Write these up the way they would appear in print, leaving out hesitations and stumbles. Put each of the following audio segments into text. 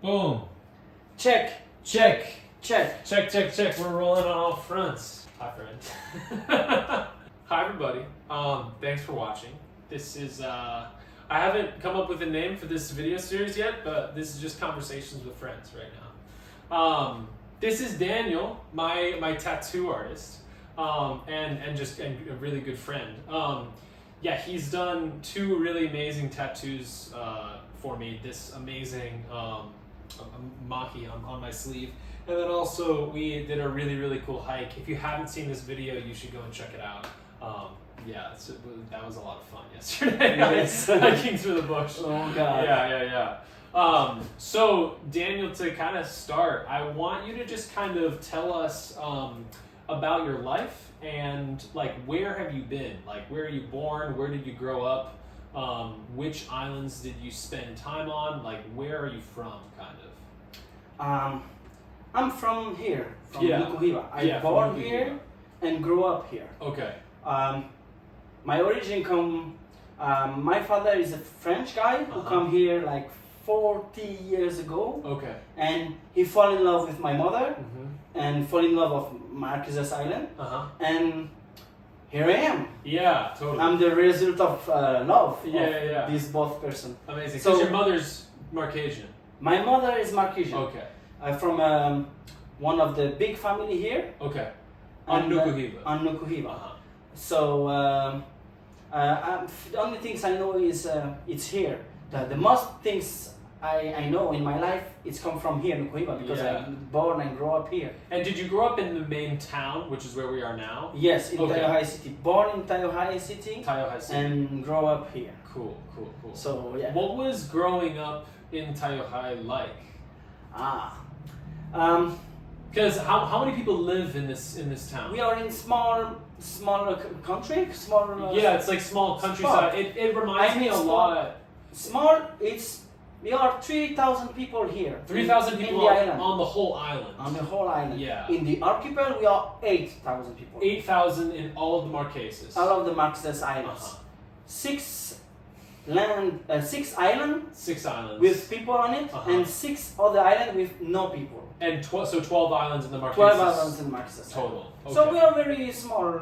Boom. Check. Check. Check. Check, check, check. We're rolling on all fronts. Hi, friends. Hi, everybody. Thanks for watching. This is, I haven't come up with a name for this video series yet, but this is just conversations with friends right now. This is Daniel, my tattoo artist, and a really good friend. Yeah, he's done two really amazing tattoos for me. This amazing mahi on my sleeve. And then also we did a really, really cool hike. If you haven't seen this video, you should go and check it out. Yeah, that was a lot of fun yesterday. Yes. Hiking through the bush. Oh God. Yeah. So Daniel, to kind of start, I want you to just kind of tell us about your life and like where have you been? Like where are you born? Where did you grow up? Which islands did you spend time on? Like where are you from, kind of? I'm from here, from Yeah. Nukuhiva. I Yeah, from born Nukuhiva. here and grew up here. Okay. My origin my father is a French guy who come here like 40 years ago, Okay. and he fell in love with my mother Mm-hmm. and fell in love of Marquesas Island, and here I am. Yeah, totally. I'm the result of love Yeah. of these both person. Amazing. So- Because your mother's Marquesian. My mother is Marquesian. Okay. From one of the big family here. Okay. On and, Nukuhiva. On Nukuhiva. Uh-huh. So the only things I know is it's here. The most things I know in my life it's come from here, Nukuhiva, because Yeah. I born and grew up here. And did you grow up in the main town, which is where we are now? Yes, in Okay. Taiohae City. Born in Taiohae City Taiohae City. and grow up here. Cool. So yeah. What was growing up in Taiohae like? Because how many people live in this town? We are in small country, small. Yeah, it's like small countryside. It reminds me a small. lot. Small. We are 3,000 people here. 3,000 in people the island. on the whole island. On the whole island. Yeah. In the archipel, we are 8,000 people. 8,000 in all of the Marquesas. All of the Marquesas Islands. Uh-huh. 6 islands 6 islands. with people on it, Uh-huh. and 6 other islands with no people. And so 12 islands in the Marquesas. 12 islands in Marquesas. Total. Okay. So we are very small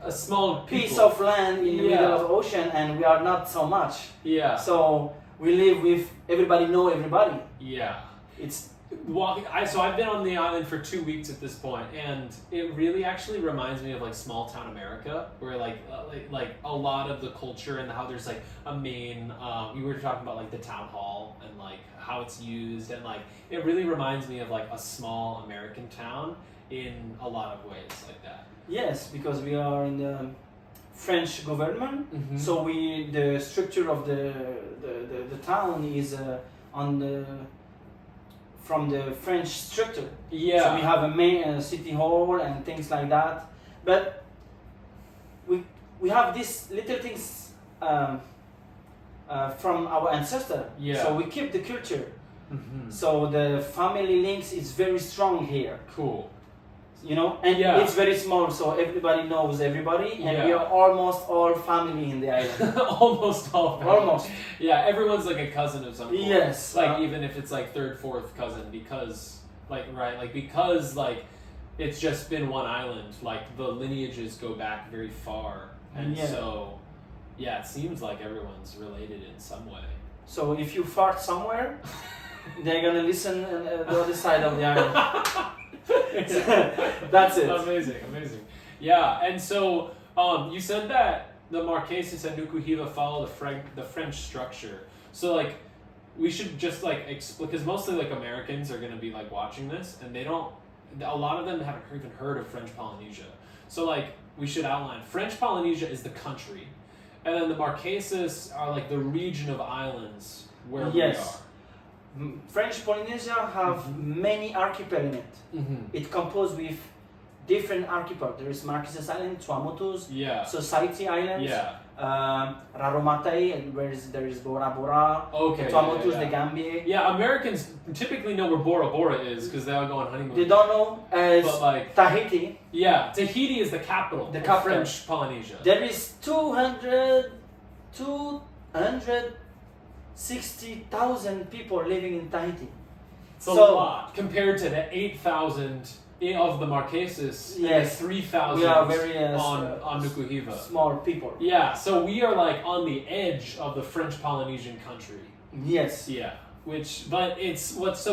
a small piece people. of land in the Yeah. middle of the ocean, and we are not so much. Yeah. So we live with everybody know everybody. Yeah. It's Walking. So I've been on the island for 2 weeks at this point, and it really actually reminds me of like small town America, where like a lot of the culture and how there's like a main. We were talking about like the town hall and like how it's used, and like it really reminds me of like a small American town in a lot of ways like that. yes, because we are in the French government. Mhm. So the structure of the town is from the French structure. Yeah. So we have a main city hall and things like that. But we have these little things from our ancestor. Yeah. So we keep the culture. Mhm. So the family links is very strong here. Cool. You know, and Yeah. it's very small, so everybody knows everybody, and we Yeah. are almost all family in the island. Almost all. family. Almost. Yeah, everyone's like a cousin of some point. Yes. Like even if it's like third, fourth cousin, because because it's just been one island. Like the lineages go back very far, and Yeah. so yeah, it seems like everyone's related in some way. So if you fart somewhere, they're gonna listen on the other side of the island. That's it. Amazing. Yeah, and so you said that the Marquesas and Nukuhiva follow the French structure. So like we should just like explain, because mostly like Americans are gonna be like watching this, and they don't. A lot of them haven't even heard of French Polynesia. So like we should outline. French Polynesia is the country, and then the Marquesas are like the region of islands where we Yes. are. French Polynesia have many archipels in it. Mm-hmm. It composed with different archipels. There is Marquesas Island, Tuamotus, Yeah. Society Islands, Yeah. Raromatei, and there is Bora Bora, Okay. Tuamotus, yeah. the Gambia. Yeah, Americans typically know where Bora Bora is because they all go on honeymoon. They don't know as But like, Tahiti. yeah, Tahiti is the capital The of capital. French Polynesia. There is 260,000 people living in Tahiti. It's a lot compared to the 8,000 of the Marquesas and the Yes. 3,000 We are very on Nukuhiva. small people. Yeah, so we are like on the edge of the French Polynesian country. Yes. Yeah, but it's what's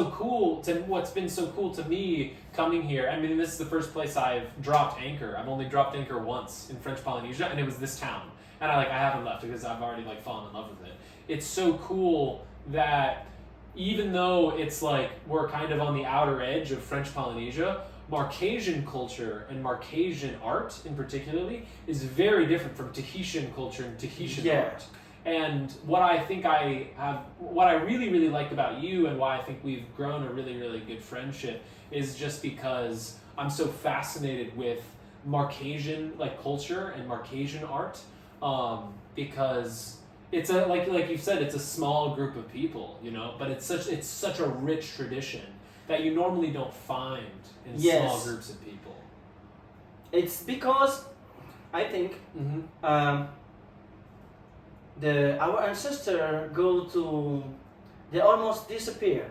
been so cool to me coming here. I mean, this is the first place I've dropped anchor. I've only dropped anchor once in French Polynesia, and it was this town. And I haven't left because I've already like fallen in love with it. It's so cool that even though it's like we're kind of on the outer edge of French Polynesia, Marquesan culture and Marquesan art in particularly is very different from Tahitian culture and Tahitian art. And what I really, really like about you and why I think we've grown a really, really good friendship is just because I'm so fascinated with Marquesan like culture and Marquesan art, because it's like you said, it's a small group of people, you know, but it's such a rich tradition that you normally don't find in small groups of people. It's because I think our ancestors they almost disappear.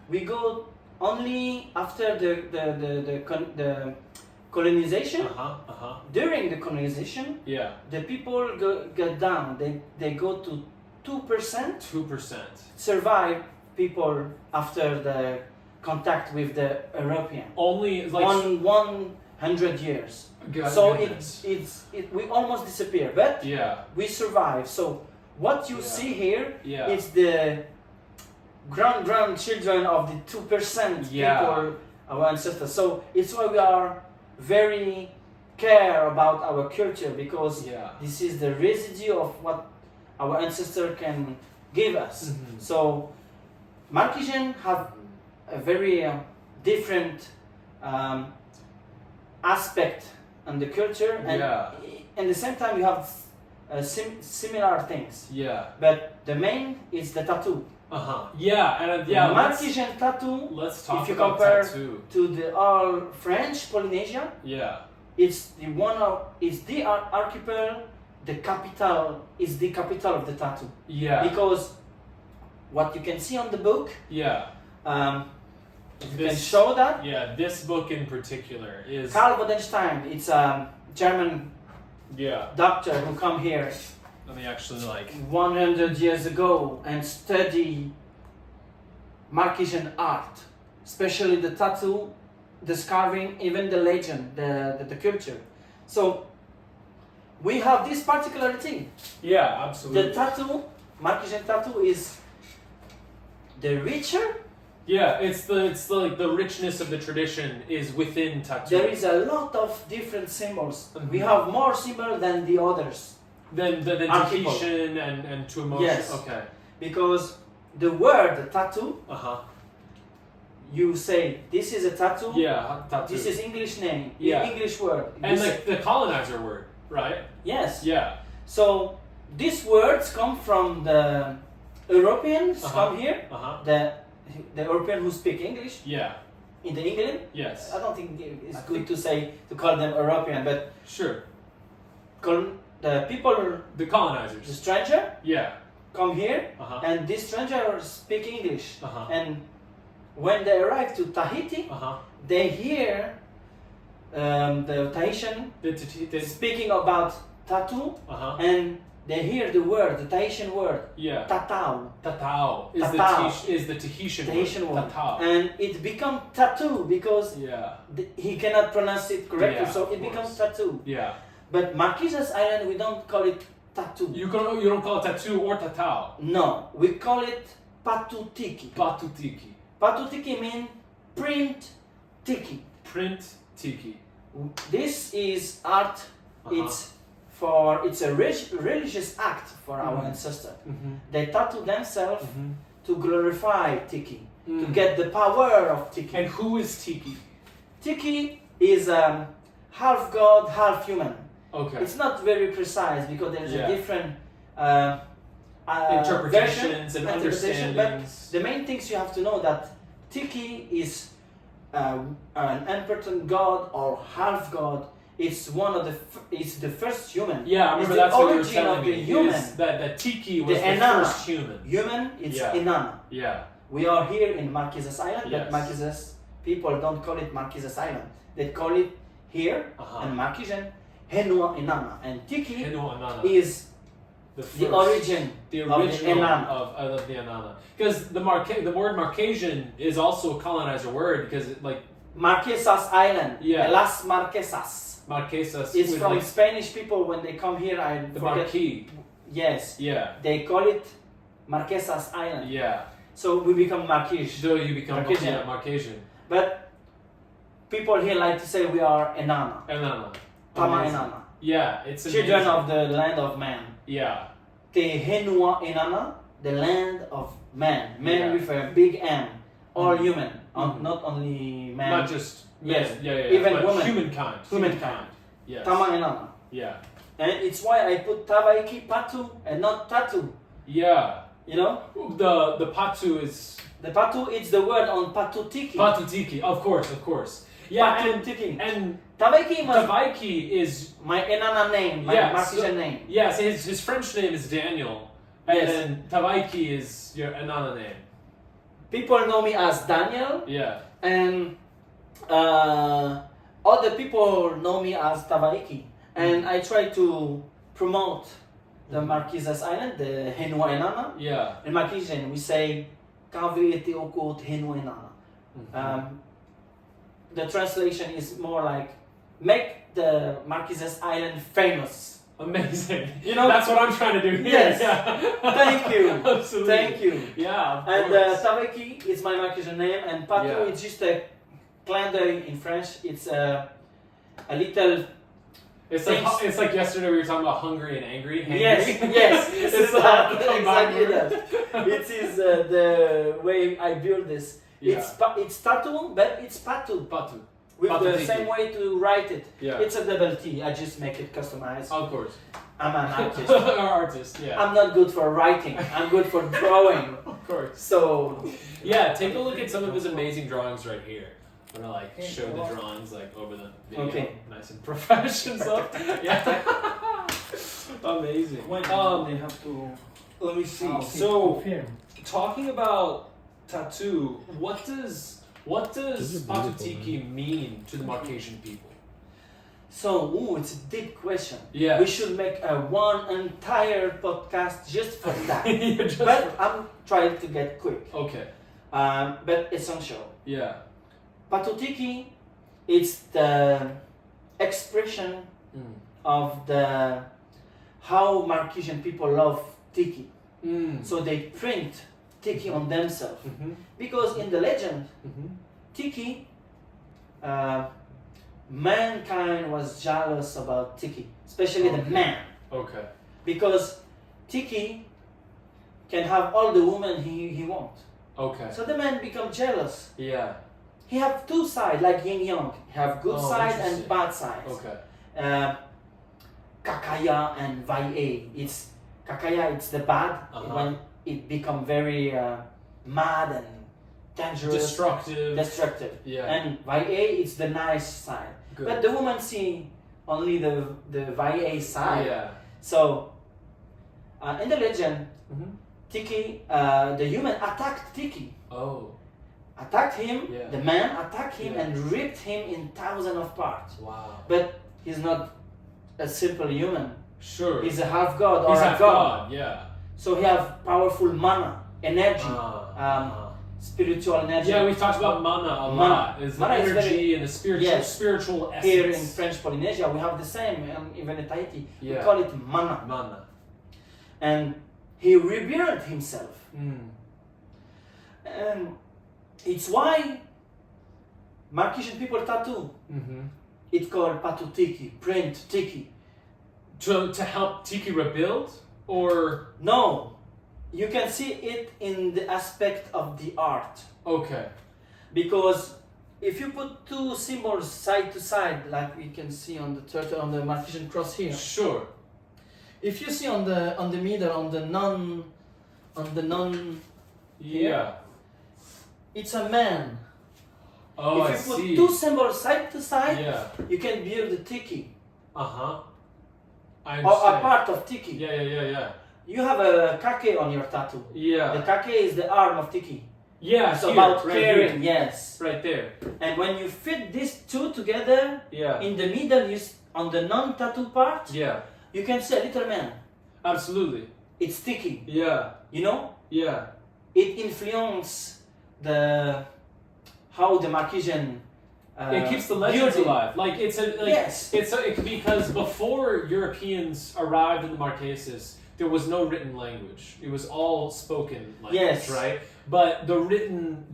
We go only after the colonization. During the colonization, the people get down. They go to 2%. 2%. Survive people after the contact with the European. Only like 100 years. So we almost disappear, but we survive. So what you see here is the grandchildren of the 2% people, our ancestors. So it's why we are very care about our culture, because this is the residue of what our ancestor can give us. So Marquesan have a very different aspect on the culture, and at the same time you have similar things. But the main is the tattoo. Marquesan tattoo. Let's talk if you about compare tattoo. to the all French Polynesia, it's the archipel. The capital is the capital of the tattoo. Because what you can see on the book. You can show that. This book in particular is Karl Bodenstein. It's a German doctor who come here. Let me actually 100 years ago and study Marquesan art, especially the tattoo, the carving, even the legend, the culture. So we have this particularity. Absolutely. The tattoo, Marquesan tattoo, is the richer. It's the richness of the tradition is within tattoo. There is a lot of different symbols. We have more symbols than the others. Than Tahitian and Tuamotu. Yes. Okay. Because the word tattoo, you say this is a tattoo. Tattoo. This is English name. English word. And the colonizer word, right? Yes. So these words come from the Europeans come here. The European who speak English. In the England. Yes. I don't think it's good to call them European, but sure. The people, the colonizers, the stranger, come here, and this stranger speak English. And when they arrive to Tahiti, they hear the Tahitian speaking about tattoo, and they hear the word, the Tahitian word, tatau. Tatau is the Tahitian word. Tatau. And it becomes tattoo because he cannot pronounce it correctly, so it becomes tattoo. But Marquesas Island, we don't call it tattoo. You don't call it tattoo or tatau. No, we call it patutiki. Patutiki. Patutiki means print tiki. Print tiki. This is art. It's a religious act for our ancestors. They tattoo themselves to glorify tiki, to get the power of tiki. And who is tiki? Tiki is half god, half human. Okay. It's not very precise because there's a different interpretations and understandings. But the main things you have to know that Tiki is an important god or half god. It's it's the first human. I remember it's that's the what origin you were of telling the me. human. That Tiki was the Enana. first human. Human, it's Enana. We are here in Marquesas Island, Yes. but Marquesas people don't call it Marquesas Island. They call it here in Marquesan Henua Enana. And Tiki is the origin the of the Enana. Of the Enana. Because the word Marquesan is also a colonizer word because it, like Marquesas Island, Yeah. Las Marquesas. Marquesas It's with, from like, Spanish people when they come here. the Marquis. Yes. Yeah. They call it Marquesas Island. Yeah. So we become Marquis. So you become Marquesan. But people here like to say we are Enana. Enana. Tama Amazing. Enana. Yeah, it's Children amazing. of the land of man. Yeah. Te Henua Enana, the land of man. Man Yeah. with a big M. All Mhm. human. Mhm. Not only man. Not just Yes. men. Yeah. Even but women. Humankind. Humankind. Yes. Tama Enana. Yeah. And it's why I put Tavaiki Patu and not Tatu. Yeah. You know? The patu is The Patu, it's the word on Patu Tiki. patu tiki. Of course. Yeah, Patu and Tiki. and Tavaiki was Tavaiki is my Enana name, my Marquesan name. yes. His French name is Daniel, and Yes. then Tavaiki is your Enana name. People know me as Daniel, Yeah. and other people know me as Tavaiki. And I try to promote the Marquesas Island, the Henua Enana. Yeah. In Marquesan, we say, Kave te oko te Henua Enana. The translation is more like, make the Marquesas Island famous. Amazing. You know, that's what I'm trying to do here. Yes. Yeah. Thank you. Absolutely. Thank you. Yeah. Of And course. Tavaiki is my Marquesan name, and Patu Yeah. is just a clin d'oeil in French. It's a little. It's like yesterday we were talking about hungry and angry. Hangry. Yes, It's that, like exactly that. It is the way I build this. Yeah. It's Tatu, but it's Patu. Patu. With Patu the tiki. same way to write it. Yeah. It's a double T. I just make it customized. Of course. I'm an artist. Our artist. Yeah. I'm not good for writing. I'm good for drawing. Of course. So Yeah. Take a look at some of his amazing drawings right here. I'm gonna like show the drawings like over the video. Okay. Nice and professional stuff. Yeah. Amazing. They have to. Let me see. Okay, So confirm. talking about tattoo, what does Patu Tiki mean to the Marquesan people? So, it's a deep question. Yeah. We should make one entire podcast just for that. Yeah, just But I'm trying to get quick. okay. But essential. Yeah. Patu Tiki, it's the expression of the how Marquesan people love Tiki. So they print Tiki on themselves. Because in the legend, Tiki, mankind was jealous about Tiki, especially the man. Okay. Because Tiki can have all the women he wants. Okay. So the man become jealous. Yeah. He have two sides, like yin yang. He have good side and interesting. bad sides. Okay. Kakaya and Vaie. It's Kakaya. It's the bad when it become very mad and dangerous, Destructive. Yeah. And Vaie, it's the nice side. Good. But the woman see only the Vaie side. Yeah. So in the legend, Tiki, the human attacked Tiki. Oh. Attacked him, Yeah. the man attacked him Yeah. and ripped him in thousands of parts. Wow. But he's not a simple human. Sure. He's a half god or He's a half god. God. Yeah. So he have powerful mana, energy, spiritual energy. Yeah, we've talked about mana a Mana. lot. Is the Mana is energy very- and the spiritual Yes. spiritual essence. Here in French Polynesia, we have the same, even in Tahiti. We Yeah. call it mana. Mana. And he revealed himself. And it's why Marquesan people tattoo. It's called Patu Tiki, print Tiki. To help Tiki rebuild, or No, you can see it in the aspect of the art. okay. Because if you put two symbols side to side, like we can see on the turtle, on the Marquesan cross here. Sure. If you see on the middle, on the non, Yeah. it's a man. Oh, I if you put see. two symbols side to side, Yeah. you can build a tiki I or a understand. part of tiki. Yeah. You have a kake on your tattoo. The Yeah. kake is the arm of tiki. Yeah, it's about right caring. here. Yes, right there. And when you fit these two together, yeah, in the middle, on the non-tattoo part, yeah, you can see a little man. absolutely. It's sticky. Yeah, You know, yeah, it influences how the Marquesan. it keeps the legends building. alive. Like Yes. Because before Europeans arrived in the Marquesas, there was no written language. It was all spoken language, Yes. right? But the written,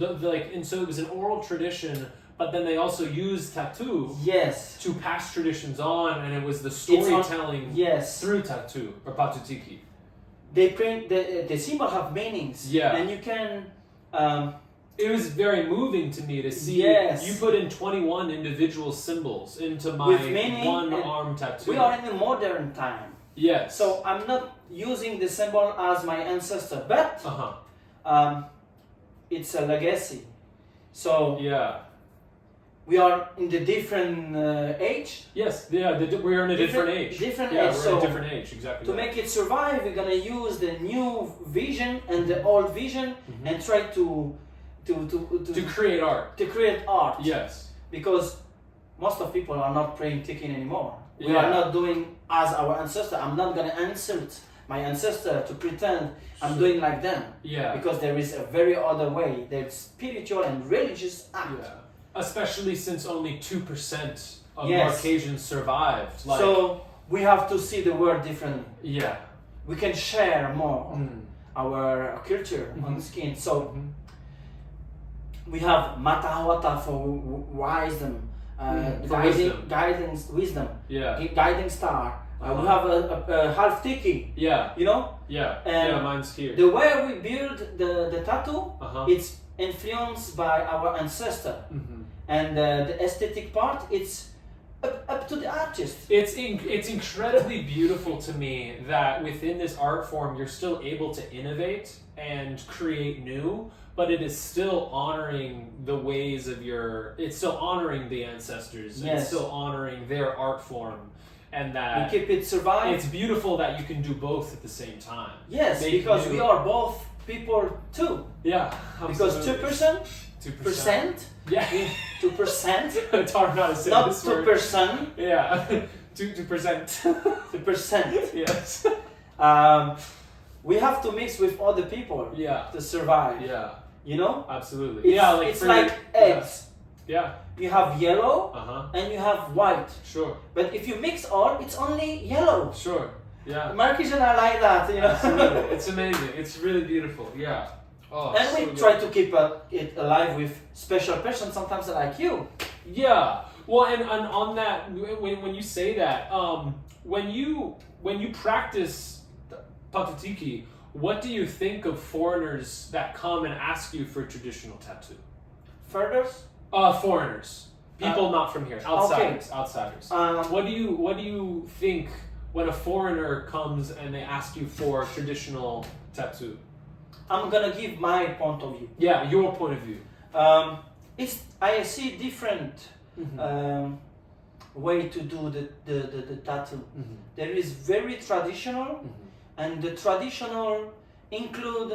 and so it was an oral tradition. But then they also used tattoo, Yes, to pass traditions on, and it was the storytelling, yes, through tattoo or patutiki. they print the symbol have meanings. Yeah. And you can. It was very moving to me to see. Yes. You put in 21 individual symbols into my With meaning, one and arm tattoo. We are in a modern time. Yes. So I'm not using the symbol as my ancestor, but it's a legacy. So yeah. we are in the different age. Yes. Yeah. We're in a different age. Different yeah, age. we're So in a different age. Exactly. to make it survive, we're gonna use the new vision and the old vision and try to create art. To create art. Yes. Because most of people are not praying Tikin anymore. We Yeah. are not doing as our ancestor. I'm not gonna insult my ancestor to pretend I'm doing like them. Yeah. Because there is a very other way. There's spiritual and religious act. Yeah. Especially since only 2% of Yes. Marquesans survived. Like, So we have to see the world differently. yeah. We can share more Mm. our culture on the skin. So Mhm. we have Matahawata for wisdom, for guidance, wisdom, Yeah. guiding star. We have a half tiki, Yeah. you know. Yeah. And yeah. Mine's here. The way we build the tattoo, Uh-huh. it's influenced by our ancestor, Mhm. and the aesthetic part, it's up to the artist. It's incredibly beautiful to me that within this art form you're still able to innovate and create new, but it is still honoring the ways of it's still honoring the ancestors. Yes. It's still honoring their art form, and that We keep it survive. it's beautiful that you can do both at the same time. Yes, Make because new- we are both people too. Yeah. Because absolutely. 2%, 2%. Yeah. 2%, It's hard not to say not this word. 2%, Yeah. 2%. 2%. Yes. We have to mix with other people Yeah. to survive. Yeah. You know, Absolutely. Yeah. it's for like your- eggs. Yeah. You have yellow Uh-huh. and you have white. Sure. But if you mix all, it's only yellow. Sure. Yeah. Marquesan are like that, you know. Absolutely. It's amazing. It's really beautiful. Yeah. Oh, And so we good. try to keep it alive with special persons, sometimes like you. Yeah. Well, and on that, when you say that, when you practice patutiki, what do you think of foreigners that come and ask you for traditional tattoo? Further? Foreigners, people not from here, outsiders. Okay. Outsiders. What do you think when a foreigner comes and they ask you for traditional tattoo? I'm gonna give my point of view. Yeah, your point of view. I see different way to do the tattoo. Mm-hmm. There is very traditional, and the traditional include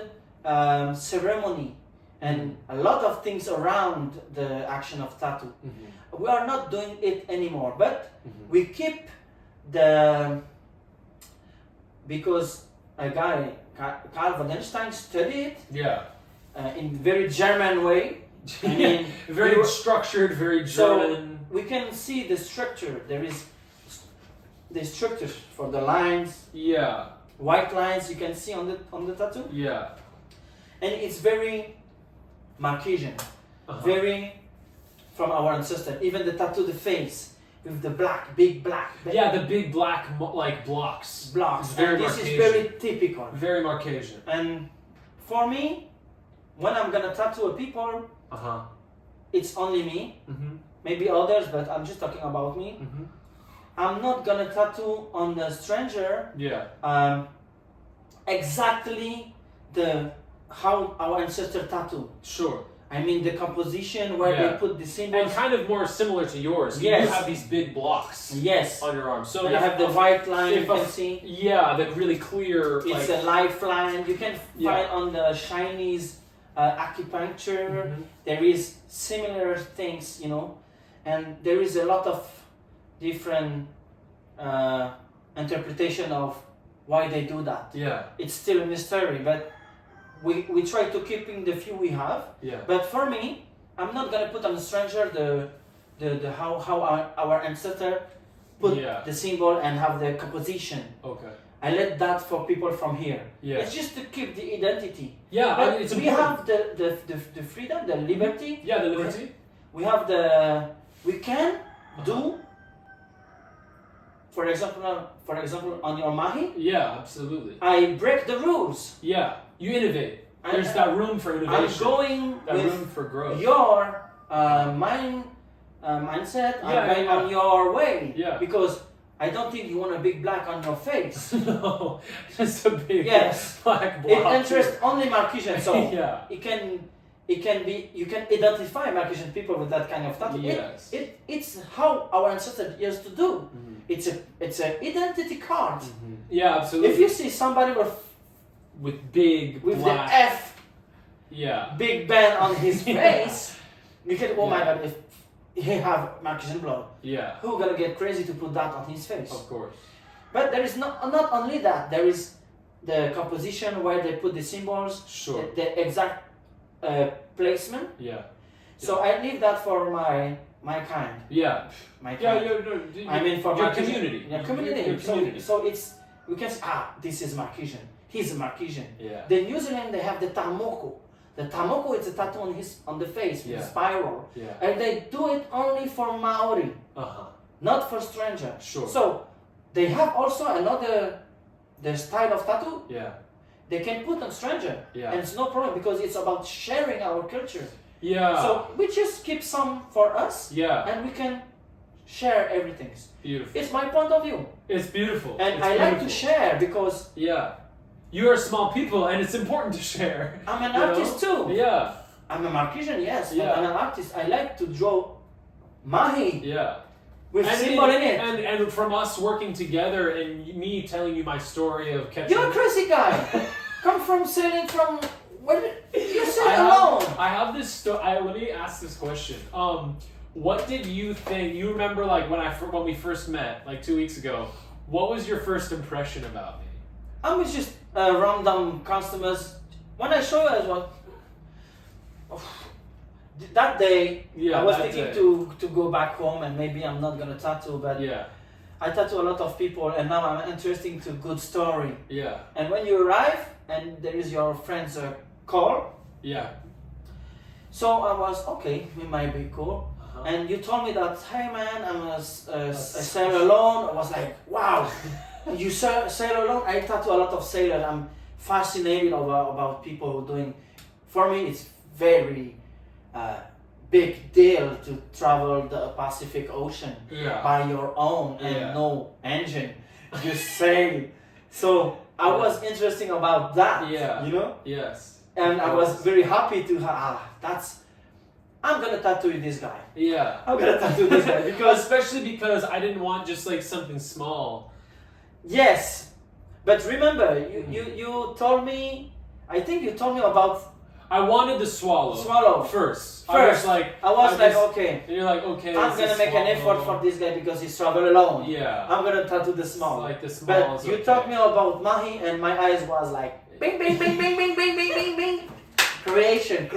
ceremony and a lot of things around the action of tattoo. Mm-hmm. We are not doing it anymore, but Mm-hmm. we keep because a guy, Carl Wallenstein, studied it Yeah. in very German way. I mean, very structured, very German. So we can see the structure. There is the structures for the lines, Yeah. white lines you can see on the tattoo, Yeah. and it's very Marquesan, Uh-huh. very from our ancestor. Even the tattoo, the face with the big black. Yeah, the big black blocks. blocks. It's very And this is Marquesan. very typical. Very Marquesan. And for me, when I'm gonna tattoo a people, Uh-huh. it's only me. Mm-hmm. Maybe others, but I'm just talking about me. Mm-hmm. I'm not gonna tattoo on the stranger Yeah. exactly how our ancestor tattoo. Sure. I mean the composition where Yeah. they put the And symbols. kind of more similar to yours. You Yes. have these big blocks Yes. on your arm. So And I if- have the white line if you a- can see. Yeah, the really clear. It's like, a lifeline. You can Yeah. find on the Chinese acupuncture. There is similar things, and there is a lot of different interpretation of why they do that. Yeah. It's still a mystery, but we try to keep in the few we have. Yeah. But for me, I'm not gonna put on a stranger the how our ancestor put the symbol and have the composition. Okay. I let that for people from here. Yeah. It's just to keep the identity. Yeah, but it's we important. have the freedom, the liberty. Yeah, the liberty. We have we can do. For example, on your mahi. Yeah, absolutely. I break the rules. Yeah, you innovate. There's that room for innovation. I'm going that with room for growth. Your mindset. I'm going on your way. Yeah. Because I don't think you want a big black on your face. No, just a big black block. It interests only Marquesan, so yeah. it can be, you can identify Marquesan people with that kind of tattoo. Yes. It's how our ancestors used to do. It's an identity card. Yeah, absolutely. If you see somebody with big with black, the F, yeah, big band on his face, you can, my god, if he have Marquesan blood, who gonna get crazy to put that on his face? Of course. But there is not only that. There is the composition where they put the symbols, the exact placement. Yeah. So I leave that for my kind. Yeah. My kind. Yeah, I mean for your Marquesan. community. Yeah, community. Your community. So it's, we can say, this is Marquesan. He's a Marquesan. Yeah. The New Zealand, they have the tamoko. The tamoko is a tattoo on the face with a spiral. Yeah. And they do it only for Maori. Not for stranger. Sure. So they have also the style of tattoo. Yeah. They can put on stranger. Yeah. And it's no problem because it's about sharing our culture. Yeah. So we just keep some for us. Yeah. And we can share everything. Beautiful. It's my point of view. It's beautiful. And I like to share because you are small people and it's important to share. I'm an artist too. Yeah. I'm a Marquesan, yes, but I'm an artist. I like to draw mahi. Yeah. With symbol in it. And from us working together and me telling you my story of catching... You're a crazy guy. Come from sailing from... You sail alone. I have this story. Let me ask this question. What did you think? You remember like when we first met, like 2 weeks ago, what was your first impression about me? I was just random customers. When I show you as well, that day I was thinking to go back home and maybe I'm not gonna tattoo, but I tattoo a lot of people and now I'm interested to good story. Yeah. And when you arrive and there is your friend's call. Yeah. So I was okay. We might be cool. And you told me that, hey man, I'm a sailor alone. I was like, wow, you sail alone? I tattoo a lot of sailors. I'm fascinated about people who doing. For me, it's very big deal to travel the Pacific Ocean by your own and no engine. You sail. So I was interested about that. Yeah. You know. Yes. And I was very happy to I'm gonna tattoo this guy. Yeah. I'm gonna tattoo this guy because especially because I didn't want just like something small. Yes. But remember, you told me, I think you told me about I wanted the swallow. First. I was like, okay. And you're like, okay. I'm gonna make an effort for this guy because he's travel alone. Yeah. I'm gonna tattoo the small. Like the small. But you talked me about mahi and my eyes was like bing bing bing bing bing bing bing bing bing. Creation.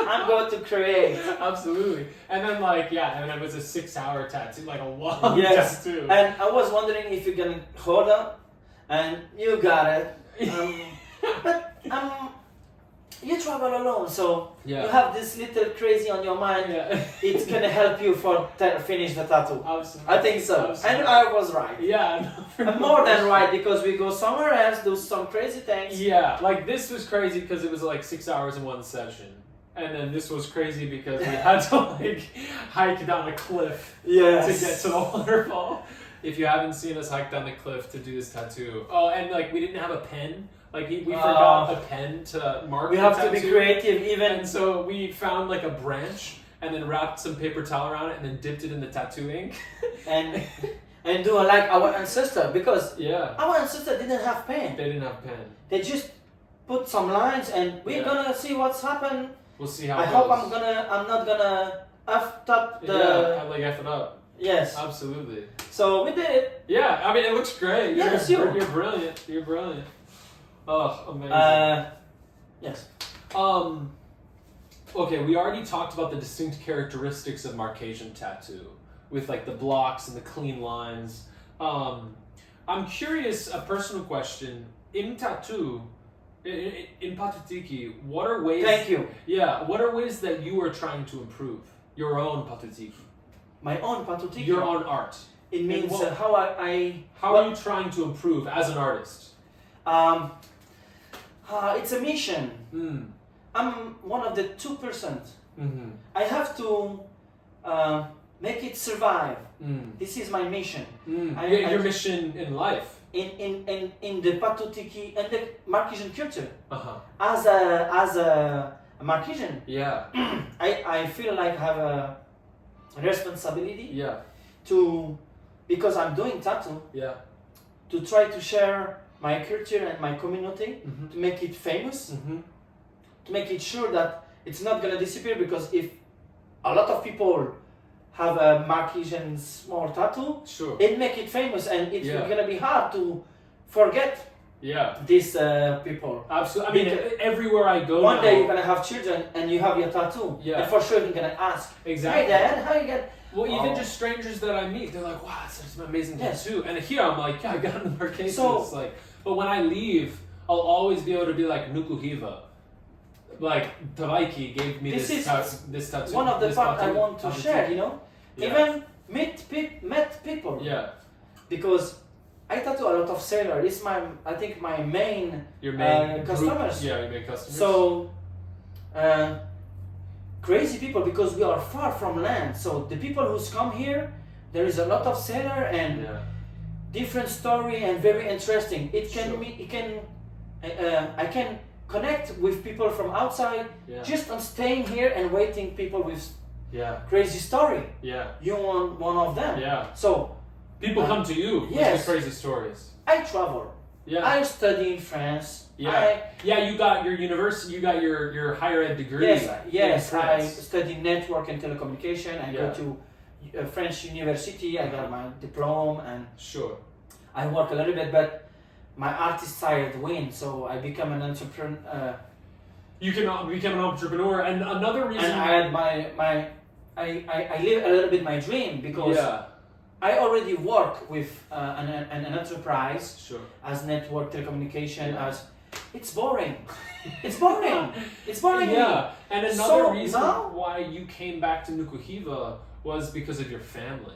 I'm going to create. Absolutely. And then and it was a 6-hour tattoo, like a long tattoo. And I was wondering if you're gonna hold up, and you got it. But you travel alone, so you have this little crazy on your mind. It's gonna help you finish the tattoo. Absolutely. I think so. Absolutely. And I was right. Yeah. I'm more than right because we go somewhere else, do some crazy things. Yeah, like this was crazy because it was like 6 hours in one session. And then this was crazy because we had to hike down a cliff to get to the waterfall. If you haven't seen us hike down the cliff to do this tattoo. Oh, and we didn't have a pen. We forgot a pen to mark the tattoo. We have to be creative even. And so we found a branch and then wrapped some paper towel around it and then dipped it in the tattoo ink. and do like our ancestor because our ancestor didn't have pen. They didn't have pen. They just put some lines, and we're gonna see what's happened. We'll see how. I hope I'm not gonna f up the. Yeah, like f it up. Yes. Absolutely. So we did it. Yeah, I mean it looks great. Yes, you're brilliant. You're brilliant. Oh, amazing. Yes. Okay, we already talked about the distinct characteristics of Marquesan tattoo, with like the blocks and the clean lines. I'm curious, a personal question. In tattoo, in patutiki, what are ways... Thank you. Yeah, what are ways that you are trying to improve your own patutiki? My own patutiki? Your own art. It means how are you trying to improve as an artist? It's a mission. Mm. I'm one of the 2%. Mm-hmm. I have to make it survive. Mm. This is my mission. Mm. Your mission in life. In the patutiki and the Marquesan culture. Uh-huh. As a Marquesan, yeah. I feel like I have a responsibility. Yeah. Because I'm doing tattoo. Yeah. To try to share my culture and my community, mm-hmm. to make it famous, mm-hmm. to make it sure that it's not gonna disappear, because if a lot of people have a Marquesan small tattoo, sure. it make it famous, and it's gonna be hard to forget these people. Absolutely. I mean, everywhere I go one now, day you're gonna have children and you have your tattoo, and for sure you're gonna ask, exactly. Hey Dad, how you get? Well, even just strangers that I meet, they're like, wow, that's an amazing tattoo. And here I'm like, yeah, I got it in the Marquesas. So, like, but when I leave, I'll always be able to be like, Nukuhiva. Like, Tawaiki gave me this tattoo. One of the parts I want to share, you know? Yeah. Even met people. Yeah. Because I tattoo a lot of sailors. It's I think my main, customers. Yeah, your main customers. So, crazy people, because we are far from land. So the people who's come here, there is a lot of sailor and different story and very interesting. It can I can connect with people from outside just on staying here and waiting people with crazy story. Yeah. You want one of them. Yeah. So people come to you with the crazy stories. I travel. Yeah. I study in France. Yeah. You got your university. You got your higher ed degree. Yes. I study network and telecommunication. I go to French university. I got my diploma, and I work a little bit, but my artist side wins, so I become an entrepreneur. You can become an entrepreneur, and another reason. And I had I live a little bit my dream, because I already work with an enterprise as network telecommunication. As it's boring. It's boring. It's boring. Yeah, and another reason why you came back to Nukuhiva was because of your family.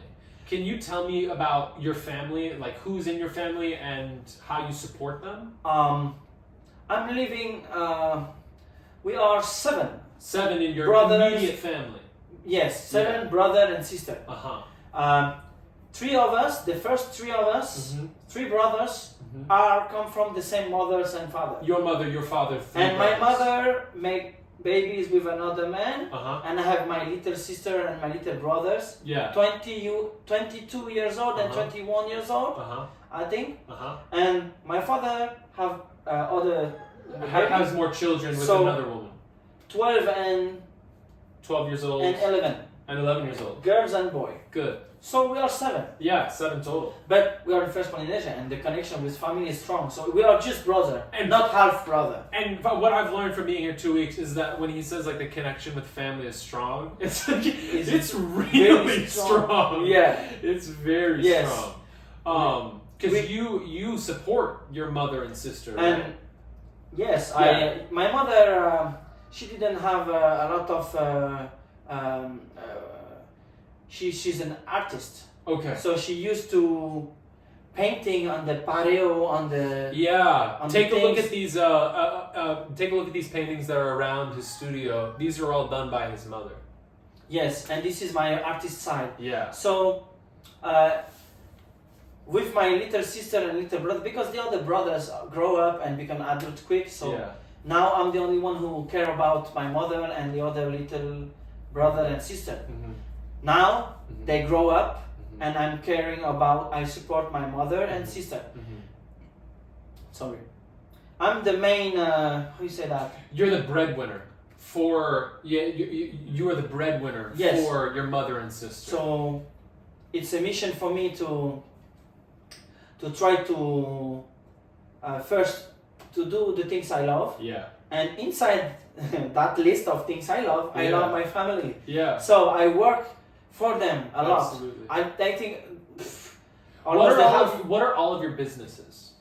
Can you tell me about your family, like who's in your family and how you support them? I'm living. We are 7. 7 in your immediate family. Yes, 7 brother and sister. 3 of us, the first 3 of us, 3 brothers, come from the same mothers and father. Your mother, your father, 3 and brothers. My mother make babies with another man, and I have my little sister and my little brothers. 22 years old and 21 years old, I think. And my father have has more children with another woman. 12 and 12 years old and 11 and 11 years old. Girls and boy. Good. So we are 7. Yeah, 7 total. But we are in French Polynesia, and the connection with family is strong. So we are just brother, and not half brother. And what I've learned from being here 2 weeks is that when he says like the connection with family is strong, it's like, it's really strong. Yeah, it's very strong. Because you support your mother and sister. And right? Yes, my mother she didn't have a lot of. She's an artist. Okay. So she used to painting on the patio, on the take a look at these. Take a look at these paintings that are around his studio. These are all done by his mother. Yes, and this is my artist side. Yeah. So, with my little sister and little brother, because the other brothers grow up and become adult quick. So now I'm the only one who care about my mother and the other little brother and sister. Now they grow up, and I'm caring about. I support my mother and sister. Sorry, I'm the main. How you say that? You're the breadwinner for you are the breadwinner Yes. for your mother and sister. So it's a mission for me to try to first to do the things I love. Yeah. And inside that list of things I love, I love my family. Yeah. So I work for them a lot. Absolutely. I think. What are all of your businesses?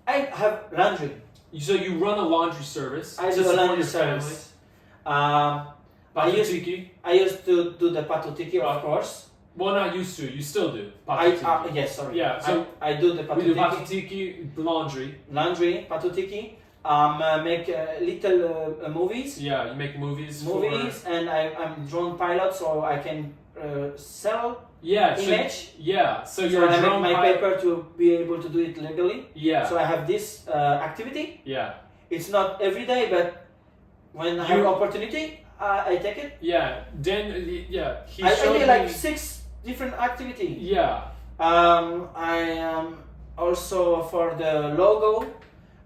I have laundry. So you run a laundry service. I do a laundry service. I used to do the patutiki, of course. Well, not used to. You still do. Yes, sorry. Yeah. So I do the patutiki. We do patutiki, laundry. Laundry, patutiki. Make little movies. Yeah, you make movies. And I'm drone pilot, so I can sell. Yeah. Image. So you're a drone pilot. My paper to be able to do it legally. Yeah. So I have this activity. Yeah. It's not every day, but when I have opportunity, I take it. Yeah. I did like 6 different activities. Yeah. I am also for the logo.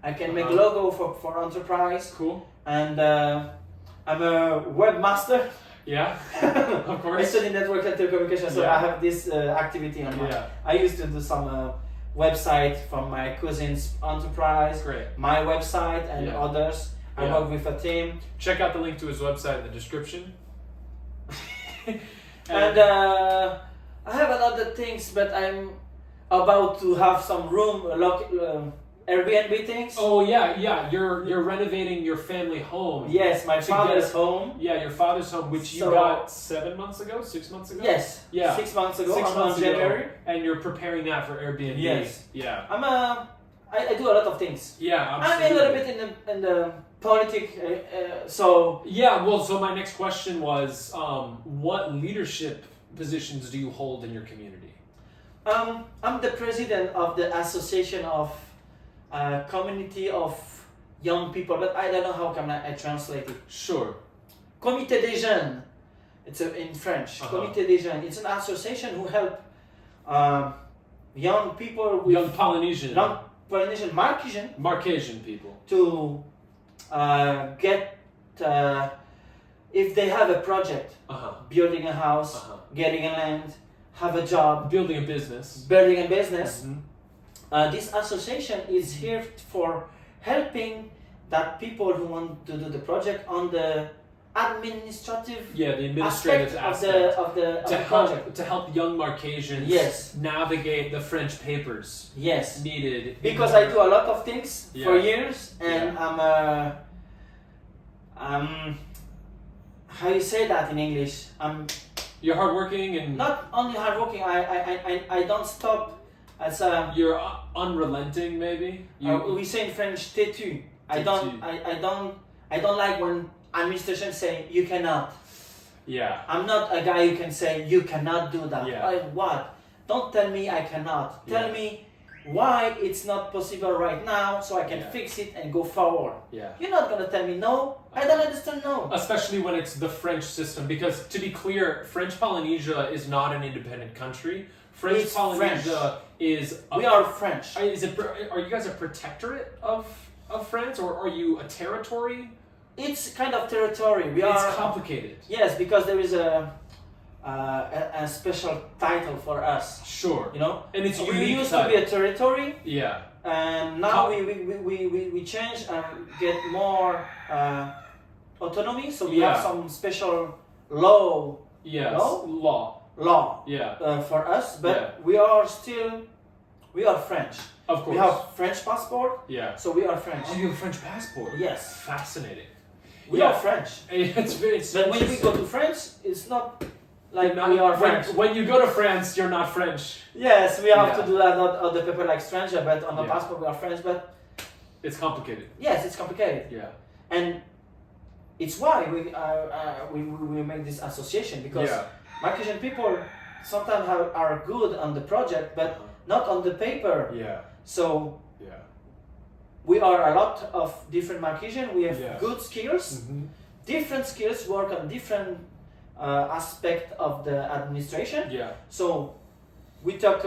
I can make logo for enterprise. Cool. And I'm a webmaster. Yeah, of course. I study network and telecommunication, so I have this activity on my. I used to do some website from my cousin's enterprise. Great. My website and others. I work with a team. Check out the link to his website in the description. and I have other things, but I'm about to have some room Airbnb things. Oh yeah. You're renovating your family home. Yes, my father's home. Yeah, your father's home, which you got 7 months ago, 6 months ago. Yes. Yeah. 6 months ago. 6 months ago. January. And you're preparing that for Airbnb. Yes. Yeah. I do a lot of things. Yeah, I'm absolutely. a little bit in the politics, so. Yeah. Well, so my next question was, what leadership positions do you hold in your community? I'm the president of the association of community of young people, but I don't know how can I translate it. Sure. Comité des jeunes, it's in French. Comité des jeunes. It's an association who help young people with young Polynesian, Marquesan people to get if they have a project, building a house, getting a land, have a job, building a business. Mm-hmm. This association is here for helping that people who want to do the project on the administrative the administrative aspect of the project. To help young Marquesans navigate the French papers needed. Because I do a lot of things for years, and I'm how you say that in English? You're hardworking and not only hardworking. I don't stop. As you're unrelenting, maybe. We say in French, têtu. I don't like when administration say you cannot. Yeah. I'm not a guy who can say you cannot do that. Yeah. What? Don't tell me I cannot. Tell me why it's not possible right now, so I can fix it and go forward. Yeah. You're not gonna tell me no. I don't understand no. Especially when it's the French system, because to be clear, French Polynesia is not an independent country. French Polynesia is. We are French. Are you guys a protectorate of France, or are you a territory? It's kind of territory. It's complicated. Yes, because there is a special title for us. Sure. You know, and it's we used to be a territory. Yeah. And now we change and get more autonomy. So we have some special law. Yes. Law. Yeah. For us, but we are French. Of course. We have French passport. Yeah. So we are French. Oh, you have a French passport. Yes. Fascinating. We are French. It's very. But when we go to France, it's not like we are French. When you go to France, you're not French. Yes, we have to do that. Not other people like stranger, but on the passport we are French. But it's complicated. Yes, it's complicated. Yeah. And it's why we make this association, because Marquesan people sometimes are good on the project, but not on the paper. Yeah. So we are a lot of different Marquesan. We have good skills, different skills, work on different aspect of the administration. Yeah. So we talk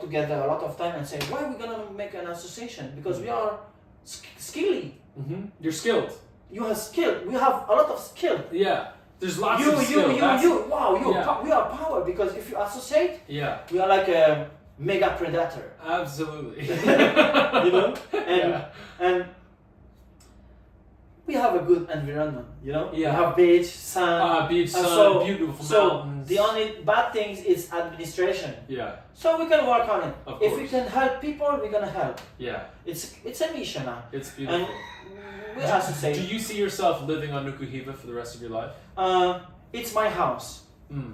together a lot of time and say, why are we gonna make an association? Because we are skilly. You're skilled. You have skill. We have a lot of skill. Yeah. There's lots of skill. We are power because if you associate, yeah, we are like a mega predator. Absolutely. You know, and we have a good environment. You know, we have beach, sun, beautiful mountains. The only bad things is administration. Yeah. So we can work on it. Of if course. we can help people, we're gonna help. Yeah. It's a mission now. It's beautiful. And we associate. Do you see yourself living on Nukuhiva for the rest of your life? It's my house.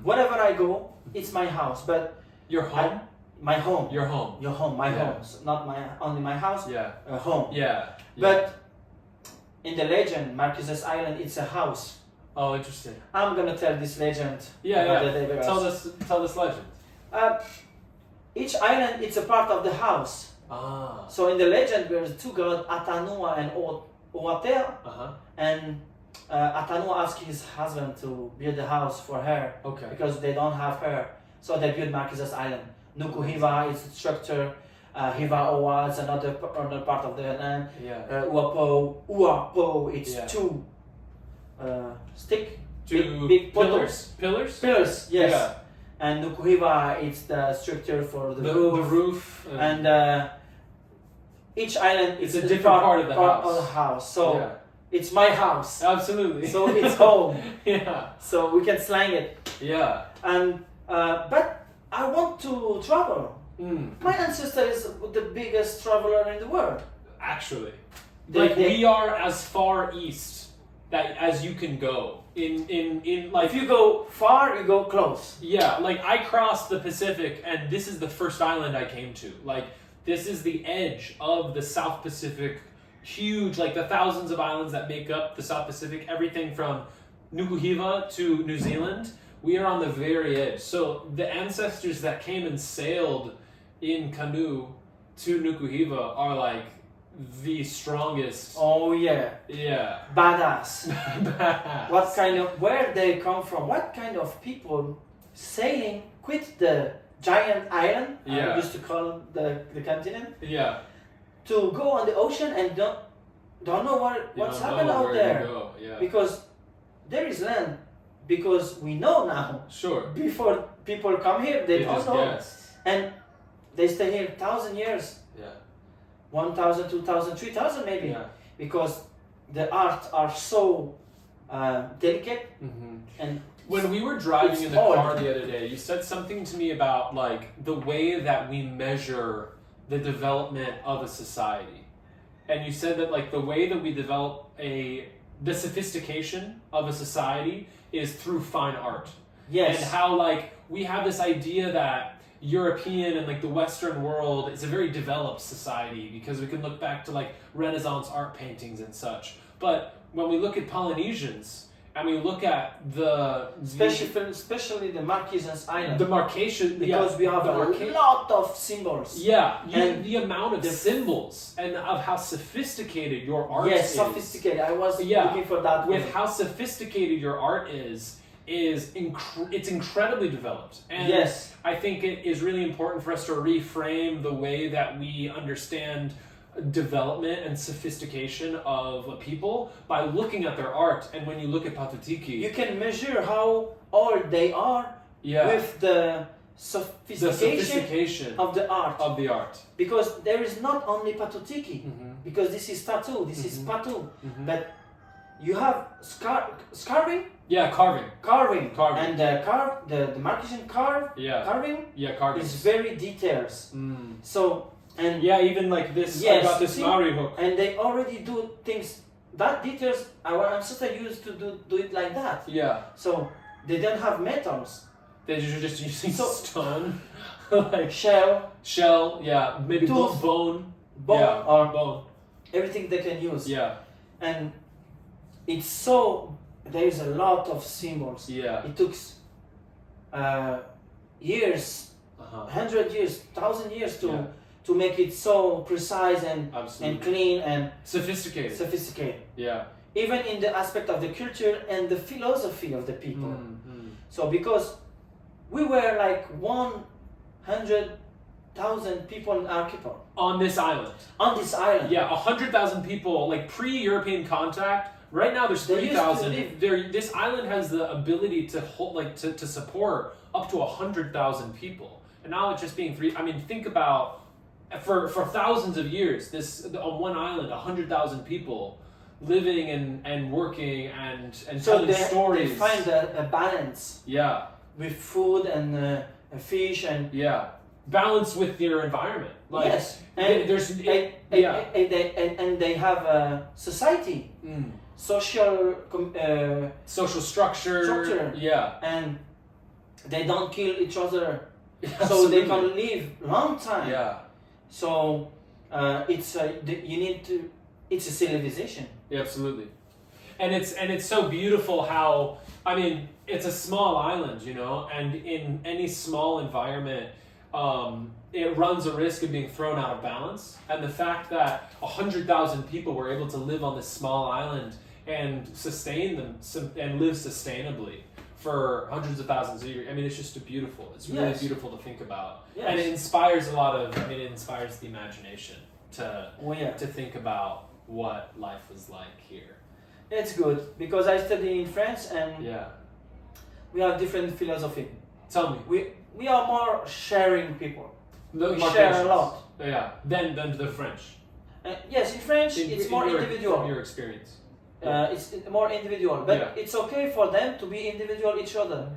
Wherever I go, it's my house. But your home? My home. Your home. Your home. My home. So not only my house. Yeah. A home. Yeah. But in the legend, Marquesas Island, it's a house. Oh, interesting. I'm gonna tell this legend. Tell this legend. Each island, it's a part of the house. Ah. So in the legend, there's two gods, Atanua and Oatea. And Atanua asked his husband to build a house for her. Okay. Because they don't have her. So they built Marquesas Island. Nukuhiva is the structure. Hiva Oa is another part of the land. Yeah. Uapo, it's two stick. Two big pillars. Pillars, yes. Yeah. And Nukuhiva, it's the structure for the roof. And each island is a different part of the house. So it's my house. Absolutely. So it's home. Yeah. So we can slang it. Yeah. And but I want to travel. My ancestor is the biggest traveler in the world. Actually, we are as far east as you can go. In like, if you go far, you go close. Yeah, like I crossed the Pacific, and this is the first island I came to. Like this is the edge of the South Pacific, huge, like the thousands of islands that make up the South Pacific. Everything from Nukuhiva to New Zealand, we are on the very edge. So the ancestors that came and sailed in canoe to Nukuhiva are like the strongest. Oh yeah. Yeah. Badass. Badass. What kind of, where they come from? What kind of people sailing, quit the giant island, I used to call the continent. Yeah. To go on the ocean and don't know what's happened out there. Yeah. Because there is land. Because we know now. Sure. Before people come here, they don't know. Guessed. And they stay here 1,000 years. Yeah. 1,000, 2,000, 3,000 maybe. Yeah. Because the art are so delicate. And when we were driving in the car the other day, you said something to me about like the way that we measure the development of a society. And you said that like the way that we develop the sophistication of a society is through fine art. Yes. And how like we have this idea that European and like the Western world is a very developed society because we can look back to like Renaissance art paintings and such. But when we look at Polynesians and we look at especially the Marquesas Island, the Marquesan, because we have a lot of symbols. Yeah, and the amount of symbols and of how sophisticated your art is. Yes, sophisticated. I was looking for that. With how sophisticated your art is it's incredibly developed. And yes. I think it is really important for us to reframe the way that we understand development and sophistication of a people by looking at their art. And when you look at Patutiki, you can measure how old they are with the sophistication of the art. Because there is not only Patutiki, because this is tattoo, this is patu, but you have carving. Yeah, carving. And the Marquesan carving is very detailed. So, and even like this, I got this Maori hook. And they already do things, that details, our ancestors used to do it like that. Yeah. So, they don't have metals. They're just using stone. Like shell, yeah, maybe tooth, bone, or bone. Everything they can use. Yeah. And it's so, there is a lot of symbols. Yeah. It took years, 100 years, 1,000 years to make it so precise and clean and sophisticated. Yeah. Even in the aspect of the culture and the philosophy of the people. So because we were like 100 100,000 people in Archipel. On this island. On this island. Yeah, 100,000 people, like pre-European contact. Right now there's 3,000. This island has the ability to hold, like to support up to 100,000 people. And now it's just being three. I mean, think about for thousands of years, this on one island, 100,000 people living and working and so telling stories. They find a balance. Yeah. With food and fish and balance with your environment. Like, yes, and they have a society, social structure. Yeah, and they don't kill each other, so they can live long time. Yeah, so it's a civilization. Yeah, absolutely, and it's so beautiful how, I mean, it's a small island, you know, and in any small environment, it runs a risk of being thrown out of balance. And the fact that 100,000 people were able to live on this small island and sustain them and live sustainably for hundreds of thousands of years, I mean, it's just beautiful. It's really beautiful to think about. Yes. And it inspires it inspires the imagination to think about what life was like here. It's good, because I study in France and we have different philosophy. Tell me. We are more sharing people. We Marquesas. share a lot. Yeah, than the French. Yes, in French it's more individual. From your experience. It's more individual, but it's okay for them to be individual each other.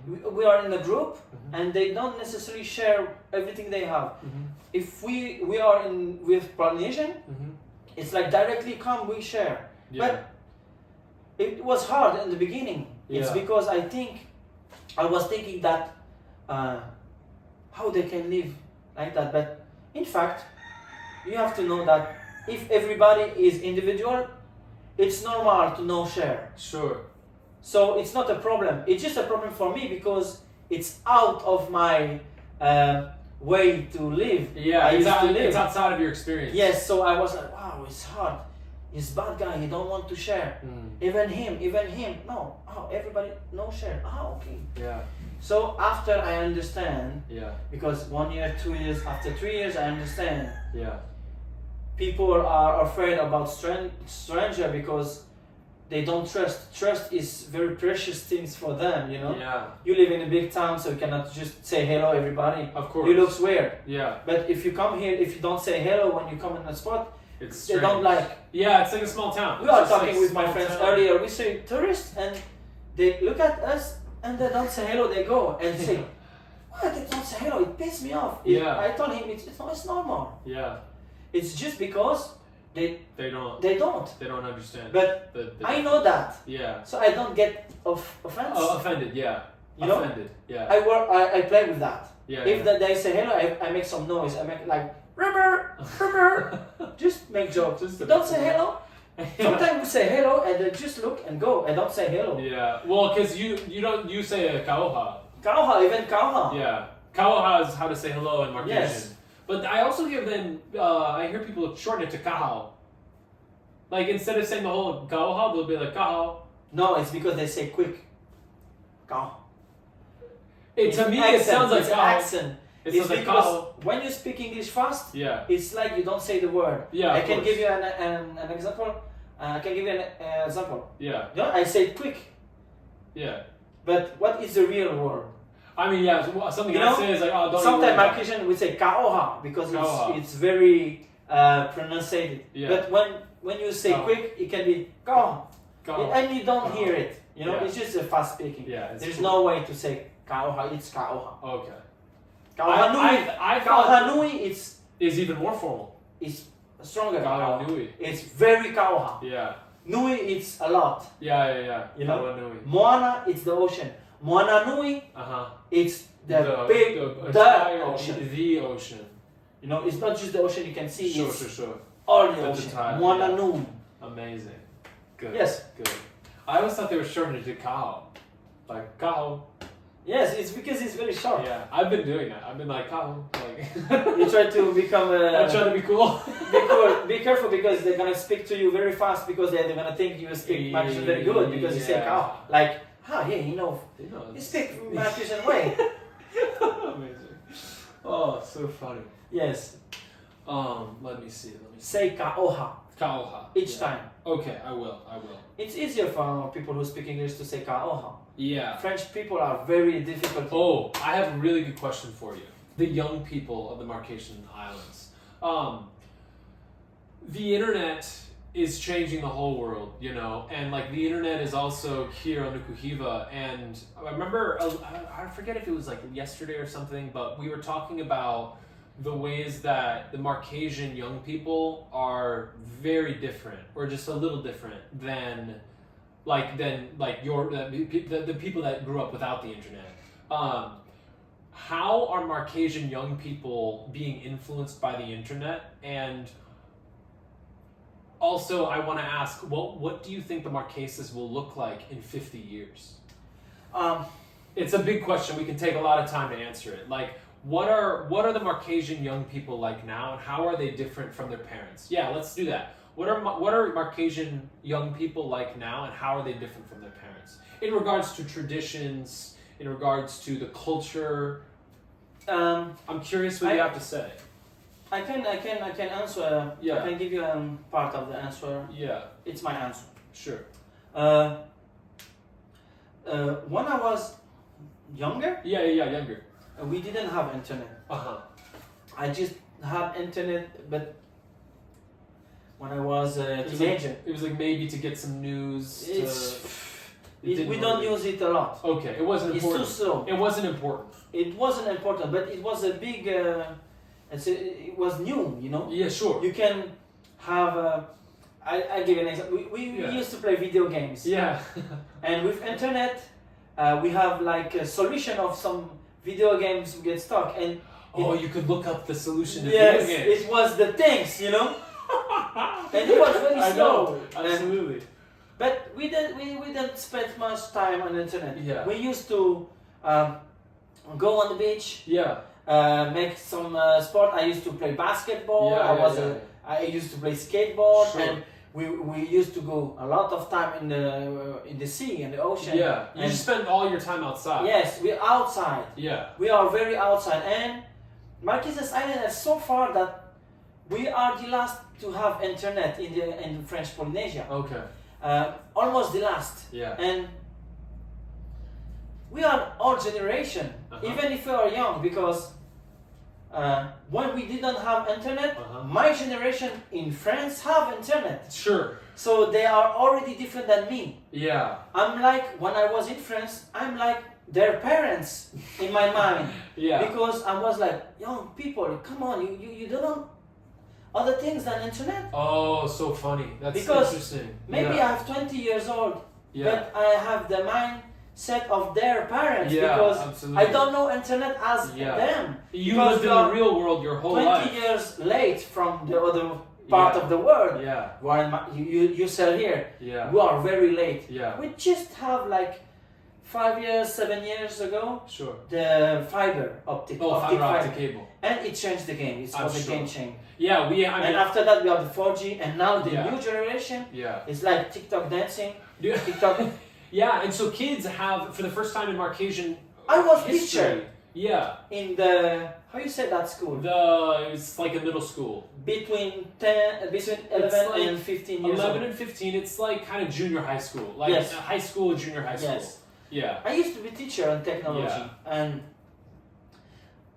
We are in a group, and they don't necessarily share everything they have. If we are with Polynesian, it's like directly come, we share. But it was hard in the beginning. It's because I was thinking that how they can live like that. But in fact, you have to know that if everybody is individual, it's normal to no share. Sure. So it's not a problem. It's just a problem for me because it's out of my way to live. Yeah, it's outside of your experience. Yes, so I was like, wow, it's hard. He's a bad guy, he don't want to share. Even him. No, everybody, no share. Okay. Yeah. So after I understand, because 1 year, 2 years, after 3 years, I understand. Yeah. People are afraid about stranger because they don't trust. Trust is very precious things for them, you know. Yeah. You live in a big town, so you cannot just say hello everybody. Of course. It looks weird. Yeah. But if you come here, if you don't say hello when you come in a spot, they don't like. Yeah, it's like a small town. We are talking with my friends earlier. We say tourists, and they look at us and they don't say hello. They go and say, "Why they don't say hello? It pisses me off." I told him it's normal. Yeah. It's just because they don't understand. But I know that. Yeah. So I don't get offense. Oh, offended. Yeah. You know? Offended. Yeah. I play with that. Yeah. If they say hello, I make some noise. I make like rubber. Just make jokes. Don't say hello. Sometimes we say hello and they just look and go. I don't say hello. Yeah. Well, because you say kaoha. Kaoha, even kaoha. Yeah. Kaoha is how to say hello in Marquesan. Yes. But I also hear them. I hear people shorten it to kahao. Like instead of saying the whole kaoha, they'll be like kahao. No, it's because they say quick. Kao. To me, it sounds like accent. It's like because when you speak English fast, it's like you don't say the word. Yeah, I can give you an example. I can give you an example. Yeah. You know, I say quick. Yeah. But what is the real word? I mean, something I say is like, oh, don't. Sometimes Marquesan we say kaoha because it's very pronounced. Yeah. But when you say quick, it can be kaoha. And you don't hear it. You know, it's just a fast speaking. Yeah. There's no way to say kaoha. It's kaoha. Okay. Kaoha nui is even more formal. It's stronger. Kaoha nui. It's very kaoha. Yeah. Nui, it's a lot. Yeah. You know, Kaoha nui. Moana, it's the ocean. Moana nui, it's the ocean. The ocean. You know, it's not just the ocean you can see. Sure. All the ocean. Moana nui. Amazing. Good. Yes. Good. I always thought they were shortening it to kao. Like kao. Yes, it's because it's very short. Yeah, I've been doing that. I've been like, kao. Like you try to become I try to be cool. Be cool. Be careful because they're gonna speak to you very fast because they're gonna think you speak Marquesan very good because you say kao. Like, you speak Marquesan way. Amazing. Oh, so funny. Yes. Let me see. Say kaoha. Kaoha. Each time. Okay, I will. It's easier for people who speak English to say kaoha. Yeah. French people are very difficult. Oh, I have a really good question for you. The young people of the Marquesan Islands. The internet is changing the whole world, you know, and like the internet is also here on Nukuhiva. And I remember, I forget if it was like yesterday or something, but we were talking about the ways that the Marquesan young people are very different, or just a little different than the people that grew up without the internet. How are Marquesan young people being influenced by the internet? And also, I want to ask, what do you think the Marquesas will look like in 50 years? It's a big question. We can take a lot of time to answer it. Like, what are the Marquesan young people like now, and how are they different from their parents? Yeah, let's do that. What are Marquesan young people like now, and how are they different from their parents in regards to traditions, in regards to the culture? I'm curious what you have to say. I can answer. Yeah. I can give you part of the answer. Yeah. It's my answer. Sure. When I was younger. Yeah, younger. We didn't have internet. I just had internet, but when I was a teenager. It was like maybe to get some news. We don't use it a lot. Okay, it wasn't important. It's too slow. It wasn't important. It wasn't important, but it was a big. It was new, you know. Yeah, sure. You can have. I give an example. We used to play video games. Yeah. And with internet, we have like a solution of some video games get stuck, and you could look up the solution to yes, video games. it was the things, you know. And it was very slow. I know, absolutely. But we didn't spend much time on the internet. Yeah. We used to go on the beach. Yeah. Make some sport. I used to play basketball. I used to play skateboard, sure. And we used to go a lot of time in the sea, in the ocean. Yeah. You just spend all your time outside. Yes, we're outside. Yeah. We are very outside, and Marquesas Island is so far that we are the last to have internet in French Polynesia. Okay. Almost the last. Yeah. And we are our generation, even if we are young, because when we didn't have internet, my generation in France have internet. Sure. So they are already different than me. Yeah. I'm like, when I was in France, I'm like their parents in my mind. Yeah. Because I was like, young people, come on, you don't know other things than internet. Oh, so funny. That's because interesting. Maybe I have 20 years old, but I have the mindset of their parents, because absolutely. I don't know internet as them. You lived in the real world your whole 20 life. 20 years late from the other part of the world. Yeah. While you sell here, we are very late. Yeah. We just have like 5 years, 7 years ago, sure, the fiber optic cable, and it changed the game. It was a game changer. Yeah, and after that we have the 4G, and now the new generation is like TikTok dancing. Yeah. TikTok. Yeah, and so kids have, for the first time in Marquesan I was history, teacher. Yeah. In the, how you say that school? It's like a middle school. Between 11 like and 15 years 11 old. and 15, it's like kind of junior high school. Like high school, junior high school. Yes. Yeah. I used to be teacher on technology, and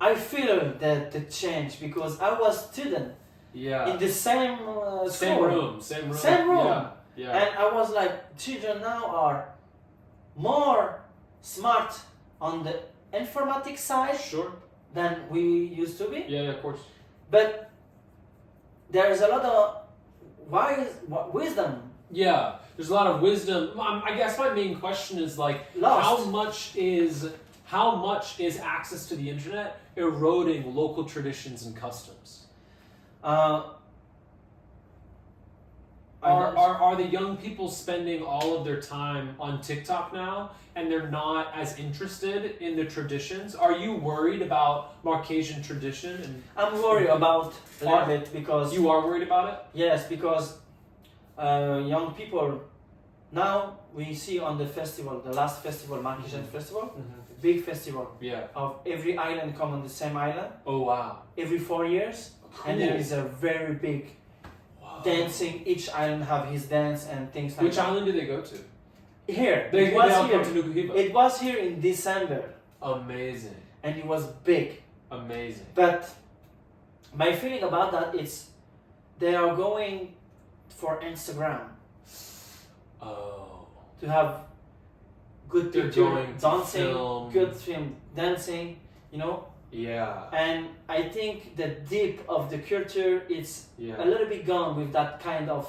I feel that the change because I was student in the same school. Same room. Same room. Yeah. And I was like, children now are more smart on the informatics side than we used to be. Yeah, of course. But there is a lot of wisdom. Yeah, there's a lot of wisdom. I guess my main question is like, how much is access to the internet eroding local traditions and customs? Are the young people spending all of their time on TikTok now, and they're not as interested in the traditions? Are you worried about Marquesan tradition? I'm worried about a little bit because... You are worried about it? Yes, because young people now we see on the festival, the last festival, Marquesan festival, big festival. Yeah. Of every island come on the same island. Oh wow. Every 4 years. Cool. And there is a very big dancing. Each island have his dance and things like Which that. island did they go to? Here. They all come to Nukuhiva. It was here in December. Amazing. And it was big. Amazing. But my feeling about that is they are going for Instagram. Oh. To have good picture, dancing, film. good film, dancing, you know. Yeah. And I think the deep of the culture is a little bit gone with that kind of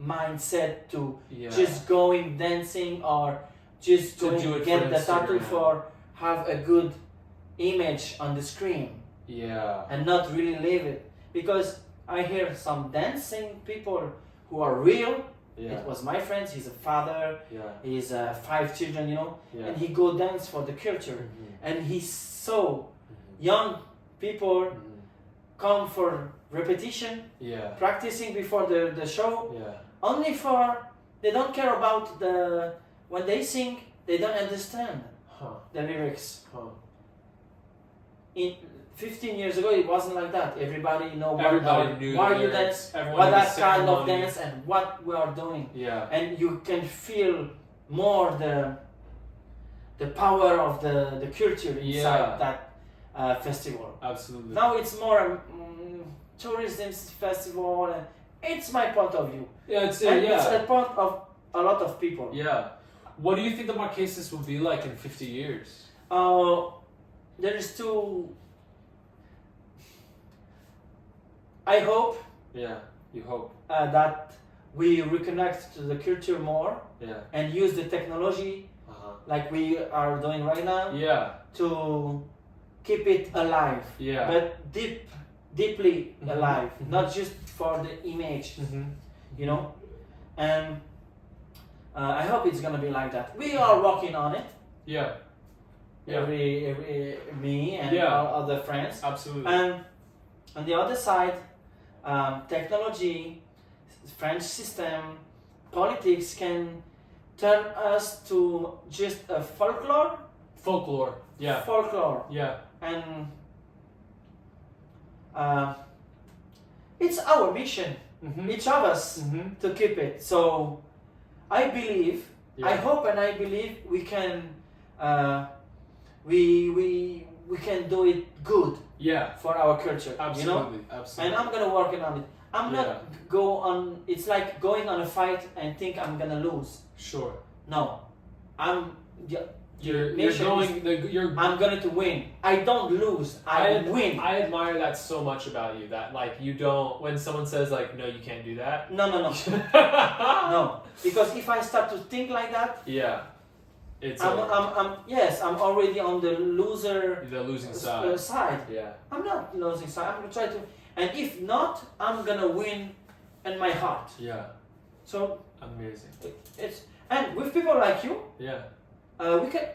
mindset to just going dancing or just to going get the tattoo for have a good image on the screen. Yeah. And not really live it. Because I hear some dancing people who are real. Yeah. It was my friend, he's a father, he's 5 children, you know, and he go dance for the culture. And he's so young people come for repetition, practicing before the show, only for, they don't care about when they sing, they don't understand the lyrics. In 15 years ago, it wasn't like that. Everybody know why you dance, what that kind of dance, and what we are doing. And you can feel more the power of the culture inside that festival. Absolutely. Now it's more tourism festival. It's my point of view. It's it's a point of a lot of people. Yeah. What do you think the Marquesas will be like in 50 years? There is two. I hope. Yeah, you hope. That we reconnect to the culture more. Yeah. And use the technology like we are doing right now. Yeah. To keep it alive. Yeah. But deeply alive, not just for the image. You know, and I hope it's gonna be like that. We are working on it. Yeah. Every me and all other friends. Absolutely. And on the other side, technology, French system, politics can turn us to just a folklore. Folklore. Yeah. Folklore. Yeah. And it's our mission, each of us, to keep it. So I believe, I hope and I believe we can we can do it good for our culture. Absolutely. You know? Absolutely. And I'm gonna work on it. I'm not go on, it's like going on a fight and think I'm gonna lose. Sure. No. I'm you're going I'm going to win. I don't lose. I win. I admire that so much about you. That like you don't, when someone says like no you can't do that. No. No. Because if I start to think like that, it's I'm already on the losing side. Yeah. I'm not losing side. I'm gonna try to, and if not, I'm gonna win in my heart. Yeah. So amazing. It's and with people like you. Yeah. We can,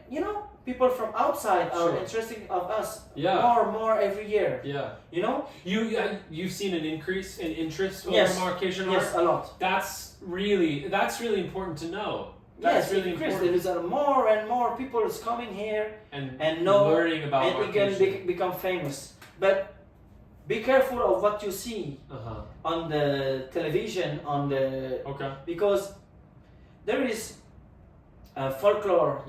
people from outside are interested of us more every year. Yeah. You know? You've seen an increase in interest over Marquesan art? Yes, a lot. That's really important to know. That's really important. There is more and more people is coming here and know learning about and Marquesan. we can become famous. But be careful of what you see on the television, because there is folklore,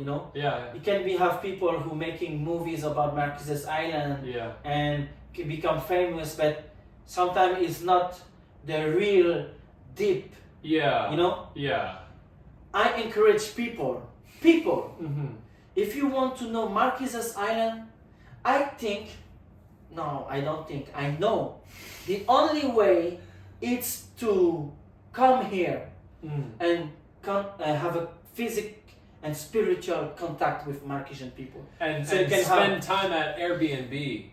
It can have people who making movies about Marquesas Island and can become famous, but sometimes it's not the real deep. I encourage people. If you want to know Marquesas Island, I know the only way is to come here and have a physical and spiritual contact with Marquesan people. And so you can spend time at Airbnb.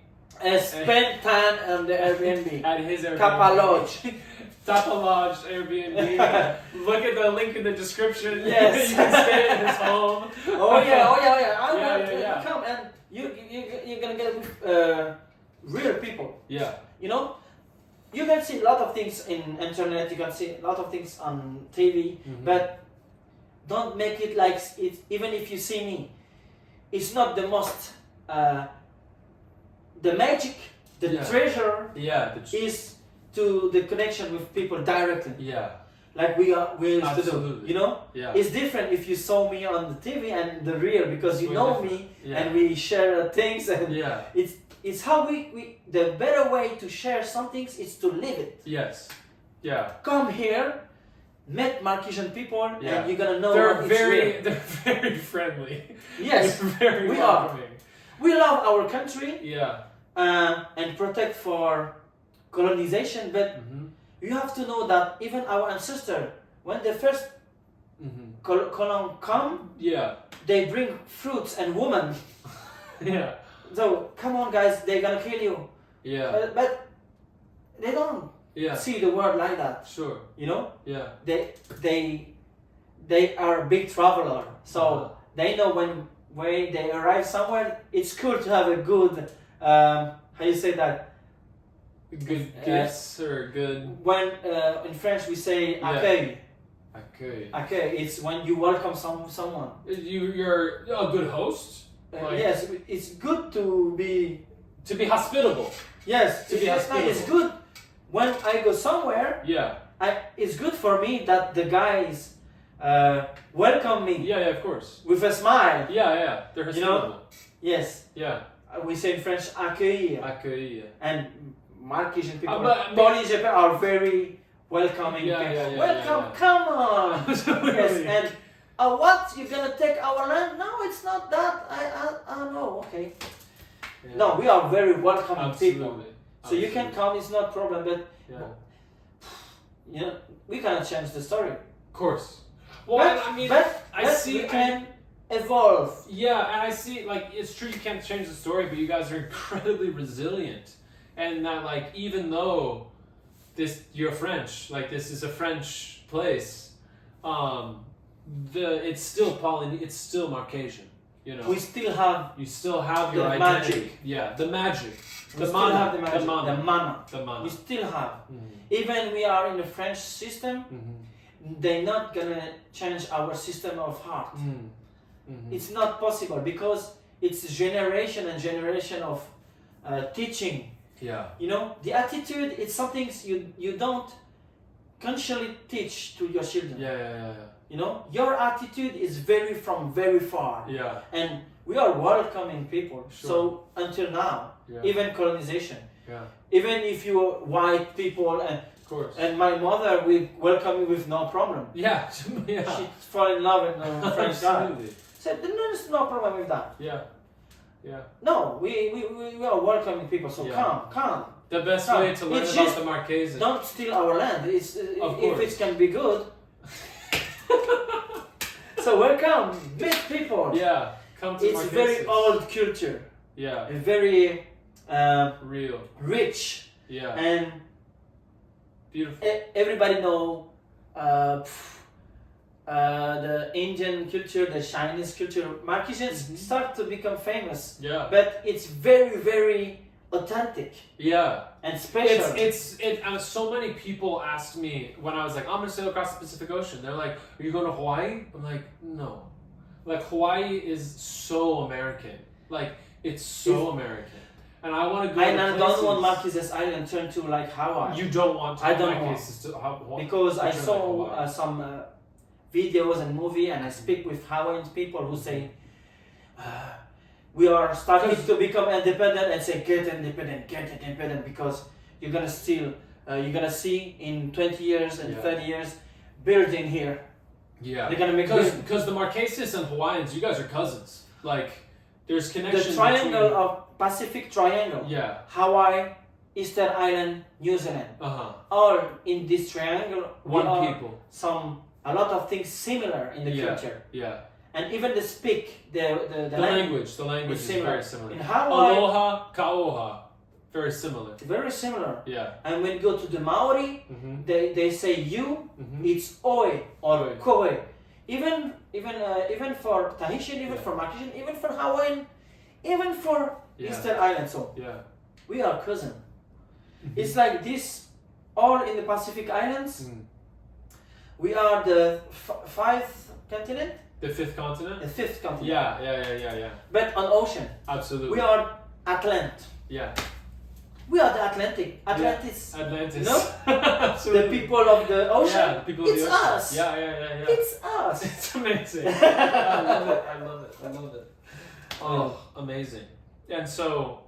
Spend time on the Airbnb. At his Airbnb. Kappa Lodge. Kappa Lodge Airbnb. Look at the link in the description. Yes. You can stay at his home. Oh yeah. I will come and you're gonna get with real people. Yeah. You can see a lot of things in internet. You can see a lot of things on TV, but don't make it like it. Even if you see me, it's not the most. The magic, the treasure, is to the connection with people directly. Yeah. Like we used to do, you know? Yeah. It's different if you saw me on the TV and the real, because you know me and we share things, and it's how we the better way to share some things is to live it. Yes. Yeah. Come here, met Marquesan people, and you're gonna know they're very friendly. Yes, very welcoming. We love our country. Yeah. And protect for colonization, but you have to know that even our ancestors, when the first colon come, they bring fruits and women. Yeah. So come on, guys, they're gonna kill you. Yeah. But they don't see the world like that. Sure. You know. Yeah. They are a big traveler, so they know when they arrive somewhere, it's cool to have a good. How you say that? Good gifts or good. When in French we say accueil. Accueil. Accueil. It's when you welcome someone. You're a good host. Yes, it's good to be hospitable. Yes, to be hospitable. It's good when I go somewhere. Yeah. It's good for me that the guys welcome me. Yeah, of course. With a smile. Yeah. They're hospitable. You know? Yes. Yeah. We say in French accueillir. Accueillir. And Marquesan people, Polish people are very welcoming people. Welcome, come on. Yes, and what? You're gonna take our land? No, it's not that. I know. Okay. Yeah. No, we are very welcoming people. So you can come. It's not problem. But you know, we cannot change the story. Of course. Well, I mean, I see. We can evolve. Yeah, and I see. Like, it's true. You can't change the story, but you guys are incredibly resilient. And that, like, even though you're French, like this is a French place, it's still it's still Marquesan, you know. You still have your identity. Magic. Yeah, the magic. The mana. We still have. Even we are in the French system, they're not gonna change our system of heart. It's not possible because it's generation and generation of teaching. Yeah. You know, the attitude, it's something you don't consciously teach to your children. Yeah. You know, your attitude is very far. Yeah. And we are welcoming people. Sure. So until now, even colonization. Yeah. Even if you're white people and of course. And my mother will welcome you with no problem. Yeah. She fall in love with a French guy. Said there's no problem with that. Yeah. Yeah. No, we are welcoming people, so come. The best way to learn about the Marquesas. Don't steal our land. If it can be good. So welcome, big people. Yeah, come to Marquesas. It's very old culture. Yeah. Very real. Rich. Yeah. And beautiful. Everybody know the Indian culture, the Chinese culture. Marquesans start to become famous. Yeah. But it's very authentic. Yeah. And special. So many people asked me when I was like, I'm gonna sail across the Pacific Ocean. They're like, are you going to Hawaii? I'm like, no. Like, Hawaii is so American. Like, it's so American. And I want to go to places. I don't want Marquesas Island turn to like Hawaii. You don't want to. I don't want. Because I saw some videos and movie, and I speak with Hawaiian people who say we are starting to become independent, and say get independent because you're gonna see in 20 years and 30 years building here. Yeah, they're gonna make because the Marquesas and Hawaiians, you guys are cousins. Like there's connection. The triangle of Pacific Triangle. Yeah. Hawaii, Easter Island, New Zealand. All in this triangle. People. A lot of things similar in the culture. Yeah. And even the language. The language is very similar. In Hawaii, aloha, ka'oha, very similar. Very similar. Yeah. And when you go to the Maori, they say you, it's oi or koe. Even for Tahitian, for Marquesan, even for Hawaiian, even for Easter Island. So we are cousin. It's like this, all in the Pacific Islands. We are the 5 continent? The fifth continent? The fifth continent. Yeah. But on ocean. Absolutely. We are Atlantic. Yeah. We are the Atlantic. Atlantis. Yeah. Atlantis. No? Absolutely. The people of the ocean. Yeah, the people of the ocean. Us. Yeah. It's us. It's amazing. I love it. Oh, amazing. And so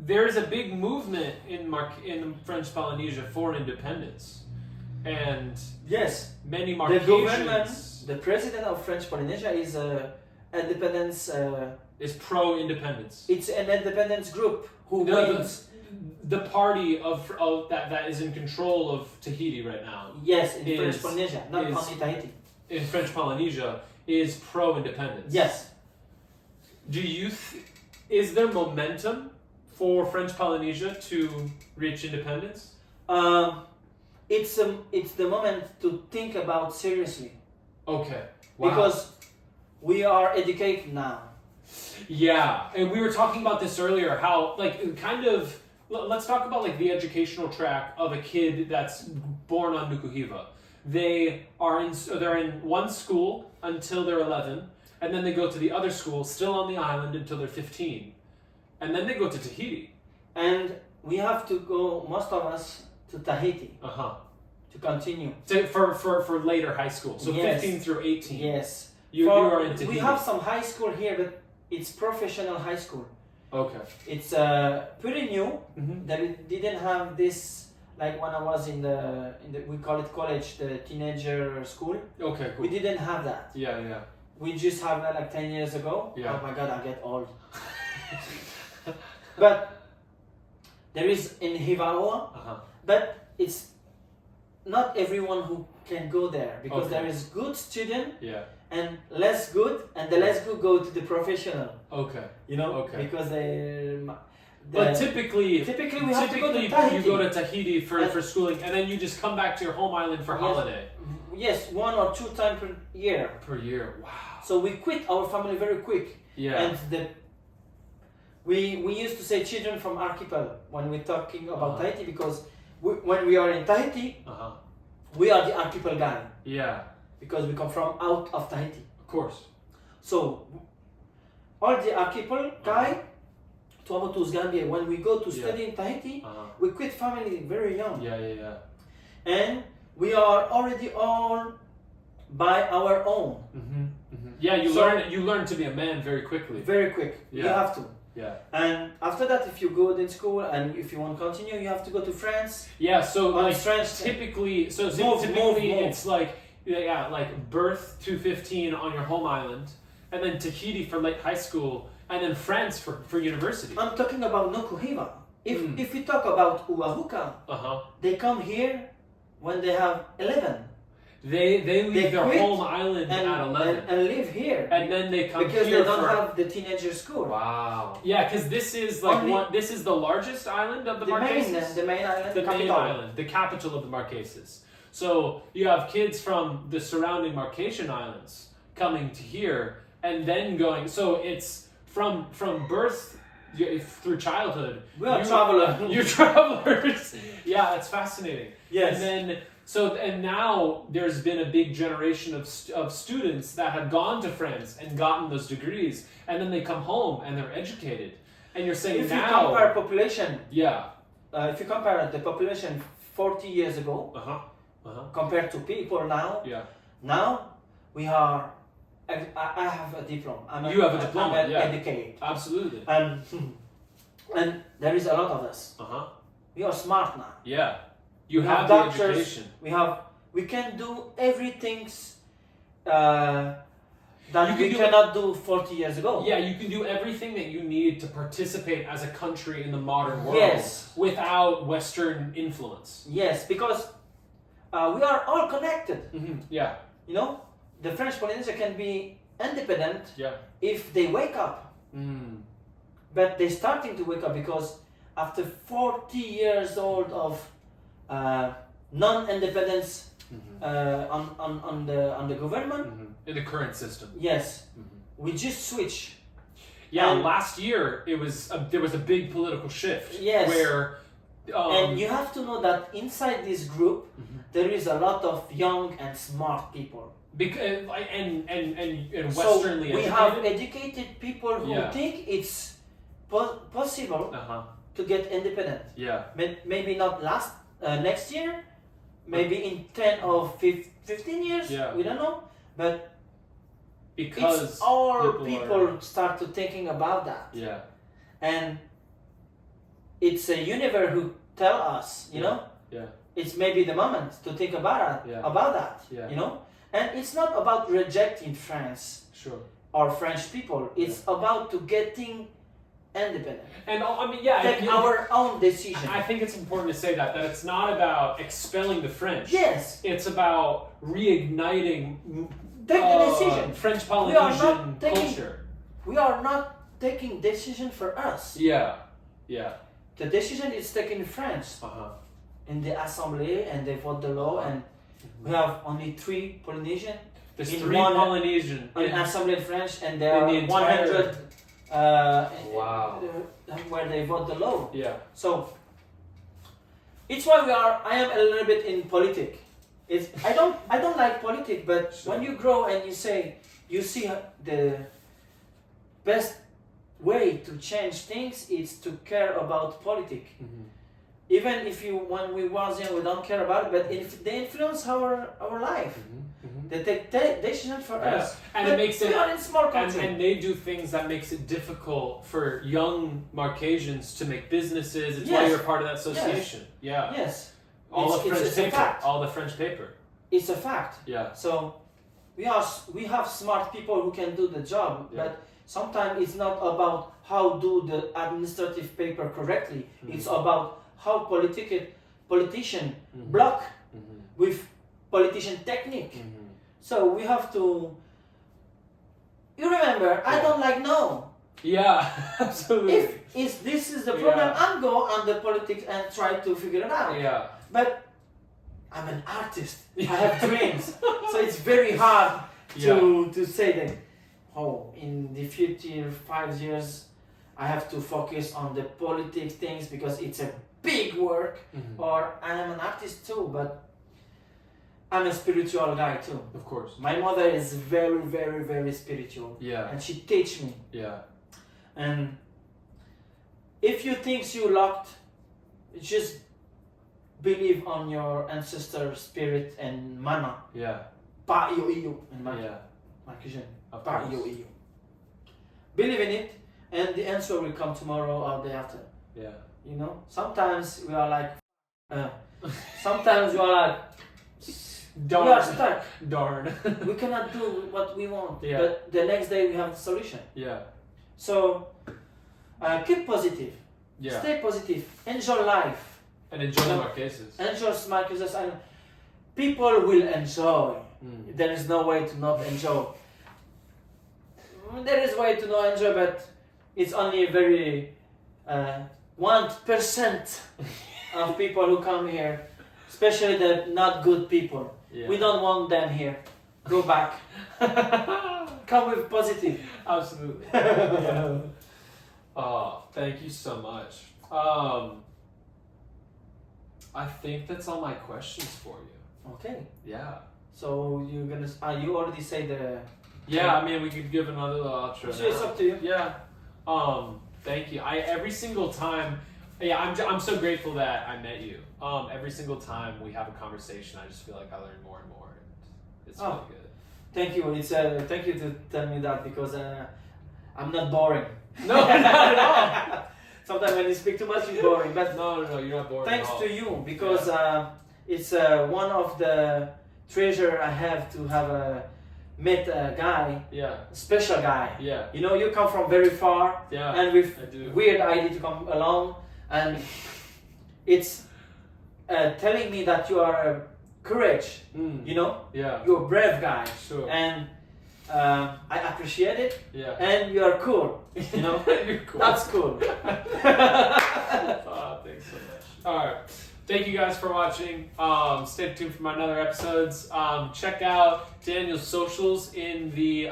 there's a big movement in French Polynesia for independence. And yes, many the Marquesans... government, the president of French Polynesia is independence... is pro-independence. It's an independence group who wins. The party of that is in control of Tahiti right now. Yes, in French Polynesia, not only Tahiti. In French Polynesia is pro-independence. Yes. Do you is there momentum for French Polynesia to reach independence? It's the moment to think about seriously. Okay. Wow. Because we are educated now. Yeah, and we were talking about this earlier. How let's talk about like the educational track of a kid that's born on Nukuhiva. They're in one school until they're 11, and then they go to the other school, still on the island, until they're 15, and then they go to Tahiti. And we have to go, most of us, to Tahiti. To continue. For later high school. So yes. 15 through 18. Yes. You are in Tahiti. We have some high school here, but it's professional high school. Okay. It's pretty new. That it didn't have this, like when I was in the we call it college, the teenager school. Okay, cool. We didn't have that. Yeah. We just have that like 10 years ago. Yeah. Oh my god, I get old. But there is in Hivaoa, but it's not everyone who can go there because there is good student and less good, and the less good go to the professional. Okay. You know? Okay. Because but typically we have to go to Tahiti. You go to Tahiti for schooling, and then you just come back to your home island for holiday. Yes, 1 or 2 times per year. Per year, wow. So we quit our family very quick. Yeah. And we used to say children from archipel when we're talking about Tahiti, because when we are in Tahiti, we are the archipel guy. Yeah. Because we come from out of Tahiti. Of course. So all the archipel guy, Tuamotus Gambia, when we go to study in Tahiti, we quit family very young. Yeah. And we are already all by our own. Yeah, you learn to be a man very quickly. Very quick. Yeah. You have to. Yeah. And after that, if you go in school and if you want to continue, you have to go to France. Yeah, so like French, typically it's like birth to 15 on your home island, and then Tahiti for late high school, and then France for university. I'm talking about Nukuhiva. If we talk about Uahuka, they come here when they have 11. They leave their home island at 11 and live here, and then they come because here they don't have the teenager school. Wow. Yeah, because this is like this is the largest island of the Marquesas. The main island, the main island, the capital of the Marquesas. So you have kids from the surrounding Marquesan islands coming to here and then going. So it's from birth through childhood. We are travelers. You're travelers. Yeah, it's fascinating. Yes. And now there's been a big generation of students that have gone to France and gotten those degrees, and then they come home and they're educated. And you're saying if you compare population, if you compare the population 40 years ago compared to people now, now we are. I have a diploma. You have a diploma. I'm educated. Absolutely. And there is a lot of us. We are smart now. Yeah. You have doctors, the education. We can do everything that we cannot do 40 years ago. Yeah, you can do everything that you need to participate as a country in the modern world. Yes. Without Western influence. Yes, because we are all connected. Yeah. You know, the French Polynesia can be independent if they wake up. But they're starting to wake up because after 40 years old of non-independence on the government in the current system. Yes, we just switch. Yeah, last year there was a big political shift. Yes, where and you have to know that inside this group there is a lot of young and smart people. Because and westernly so we educated? have educated people who think it's possible to get independent. Yeah. Maybe not next year, maybe in 10 or 15 years, we don't know. But because it's all people start to thinking about that. Yeah. And it's a universe who tell us, you know? Yeah. It's maybe the moment to think about that, you know? And it's not about rejecting France or French people. It's about to getting independent. And I mean, take our own decision. I think it's important to say that it's not about expelling the French. Yes. It's about reigniting take the decision. French Polynesian culture. We are not taking decision for us. Yeah. Yeah. The decision is taken in France. In the assembly, and they vote the law, and we have only 3 Polynesian. There's 3 Polynesian in assembly in French, and there are 100 where they vote the law. Yeah. So it's why I am a little bit in politics. I don't like politics, but when you grow and you see the best way to change things is to care about politics. Even if when we was young, we don't care about it, but if they influence our life, they take decisions for us. And but it makes we are in small country. And they do things that makes it difficult for young Marquesans to make businesses. It's why you're part of that association. Yes. Yes. All the French paper. It's a fact. Yeah. So we have smart people who can do the job, but sometimes it's not about how do the administrative paper correctly. It's about how politician block with politician technique. So we have to. You remember, I don't like no. Yeah, absolutely. If this is the problem, I'm go on the politics and try to figure it out. Yeah. But I'm an artist. I have dreams, so it's very hard to say that. Oh, in the future 5 years, I have to focus on the politics things because it's a big work. Or I am an artist too, but I'm a spiritual guy too. Of course. My mother is very, very, very spiritual. Yeah. And she teach me. Yeah. And if you think you locked, just believe on your ancestor spirit and mana. Yeah. Pa iyo iyo in Marquesan. Pa iyo iyo. Believe in it, and the answer will come tomorrow or the day after. Yeah. You know, sometimes we are like, sometimes we are like, darn. we are stuck. Darn. We cannot do what we want. Yeah. But the next day we have the solution. Yeah. So, keep positive. Yeah. Stay positive. Enjoy life. And enjoy the Marquesas. Enjoy Marquesas, and people will enjoy. There is no way to not enjoy. There is way to not enjoy, but it's only a very 1% of people who come here, especially the not good people. Yeah. We don't want them here. Go back. Come with positive. Absolutely. Yeah. Oh, thank you so much. I think that's all my questions for you. Okay. Yeah. So you're gonna? You already say the. Yeah, I mean we could give another little outro. So it's up to you. Yeah. Thank you. Every single time. Yeah, I'm so grateful that I met you. Every single time we have a conversation, I just feel like I learn more and more, and it's really good. Thank you. It's thank you to tell me that because I'm not boring. No, not at all. Sometimes when you speak too much, it's boring. But no, you're not boring. Thanks to you because it's one of the treasure I have to have met a guy. Yeah. Special guy. Yeah. You know, you come from very far. Yeah. And with weird idea to come along, and it's telling me that you are courage. You know. Yeah. You're a brave guy. Sure. And I appreciate it. Yeah. And you are cool. You know. You're cool. That's cool. Thanks so much. All right. Thank you guys for watching. Stay tuned for my other episodes. Check out Daniel's socials in the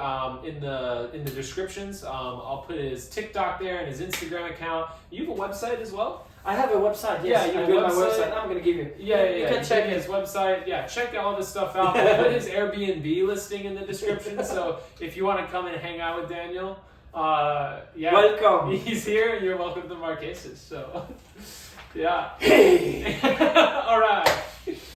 descriptions. I'll put his TikTok there and his Instagram account. You have a website as well? I have a website. Yes, Yeah, you I have got a my website. website. I'm gonna give you. Yeah, You can check his website. Yeah, check all this stuff out. I'll put his Airbnb listing in the description. So if you want to come and hang out with Daniel, yeah, welcome. He's here. You're welcome to the Marquesas. So, yeah. Hey. All right.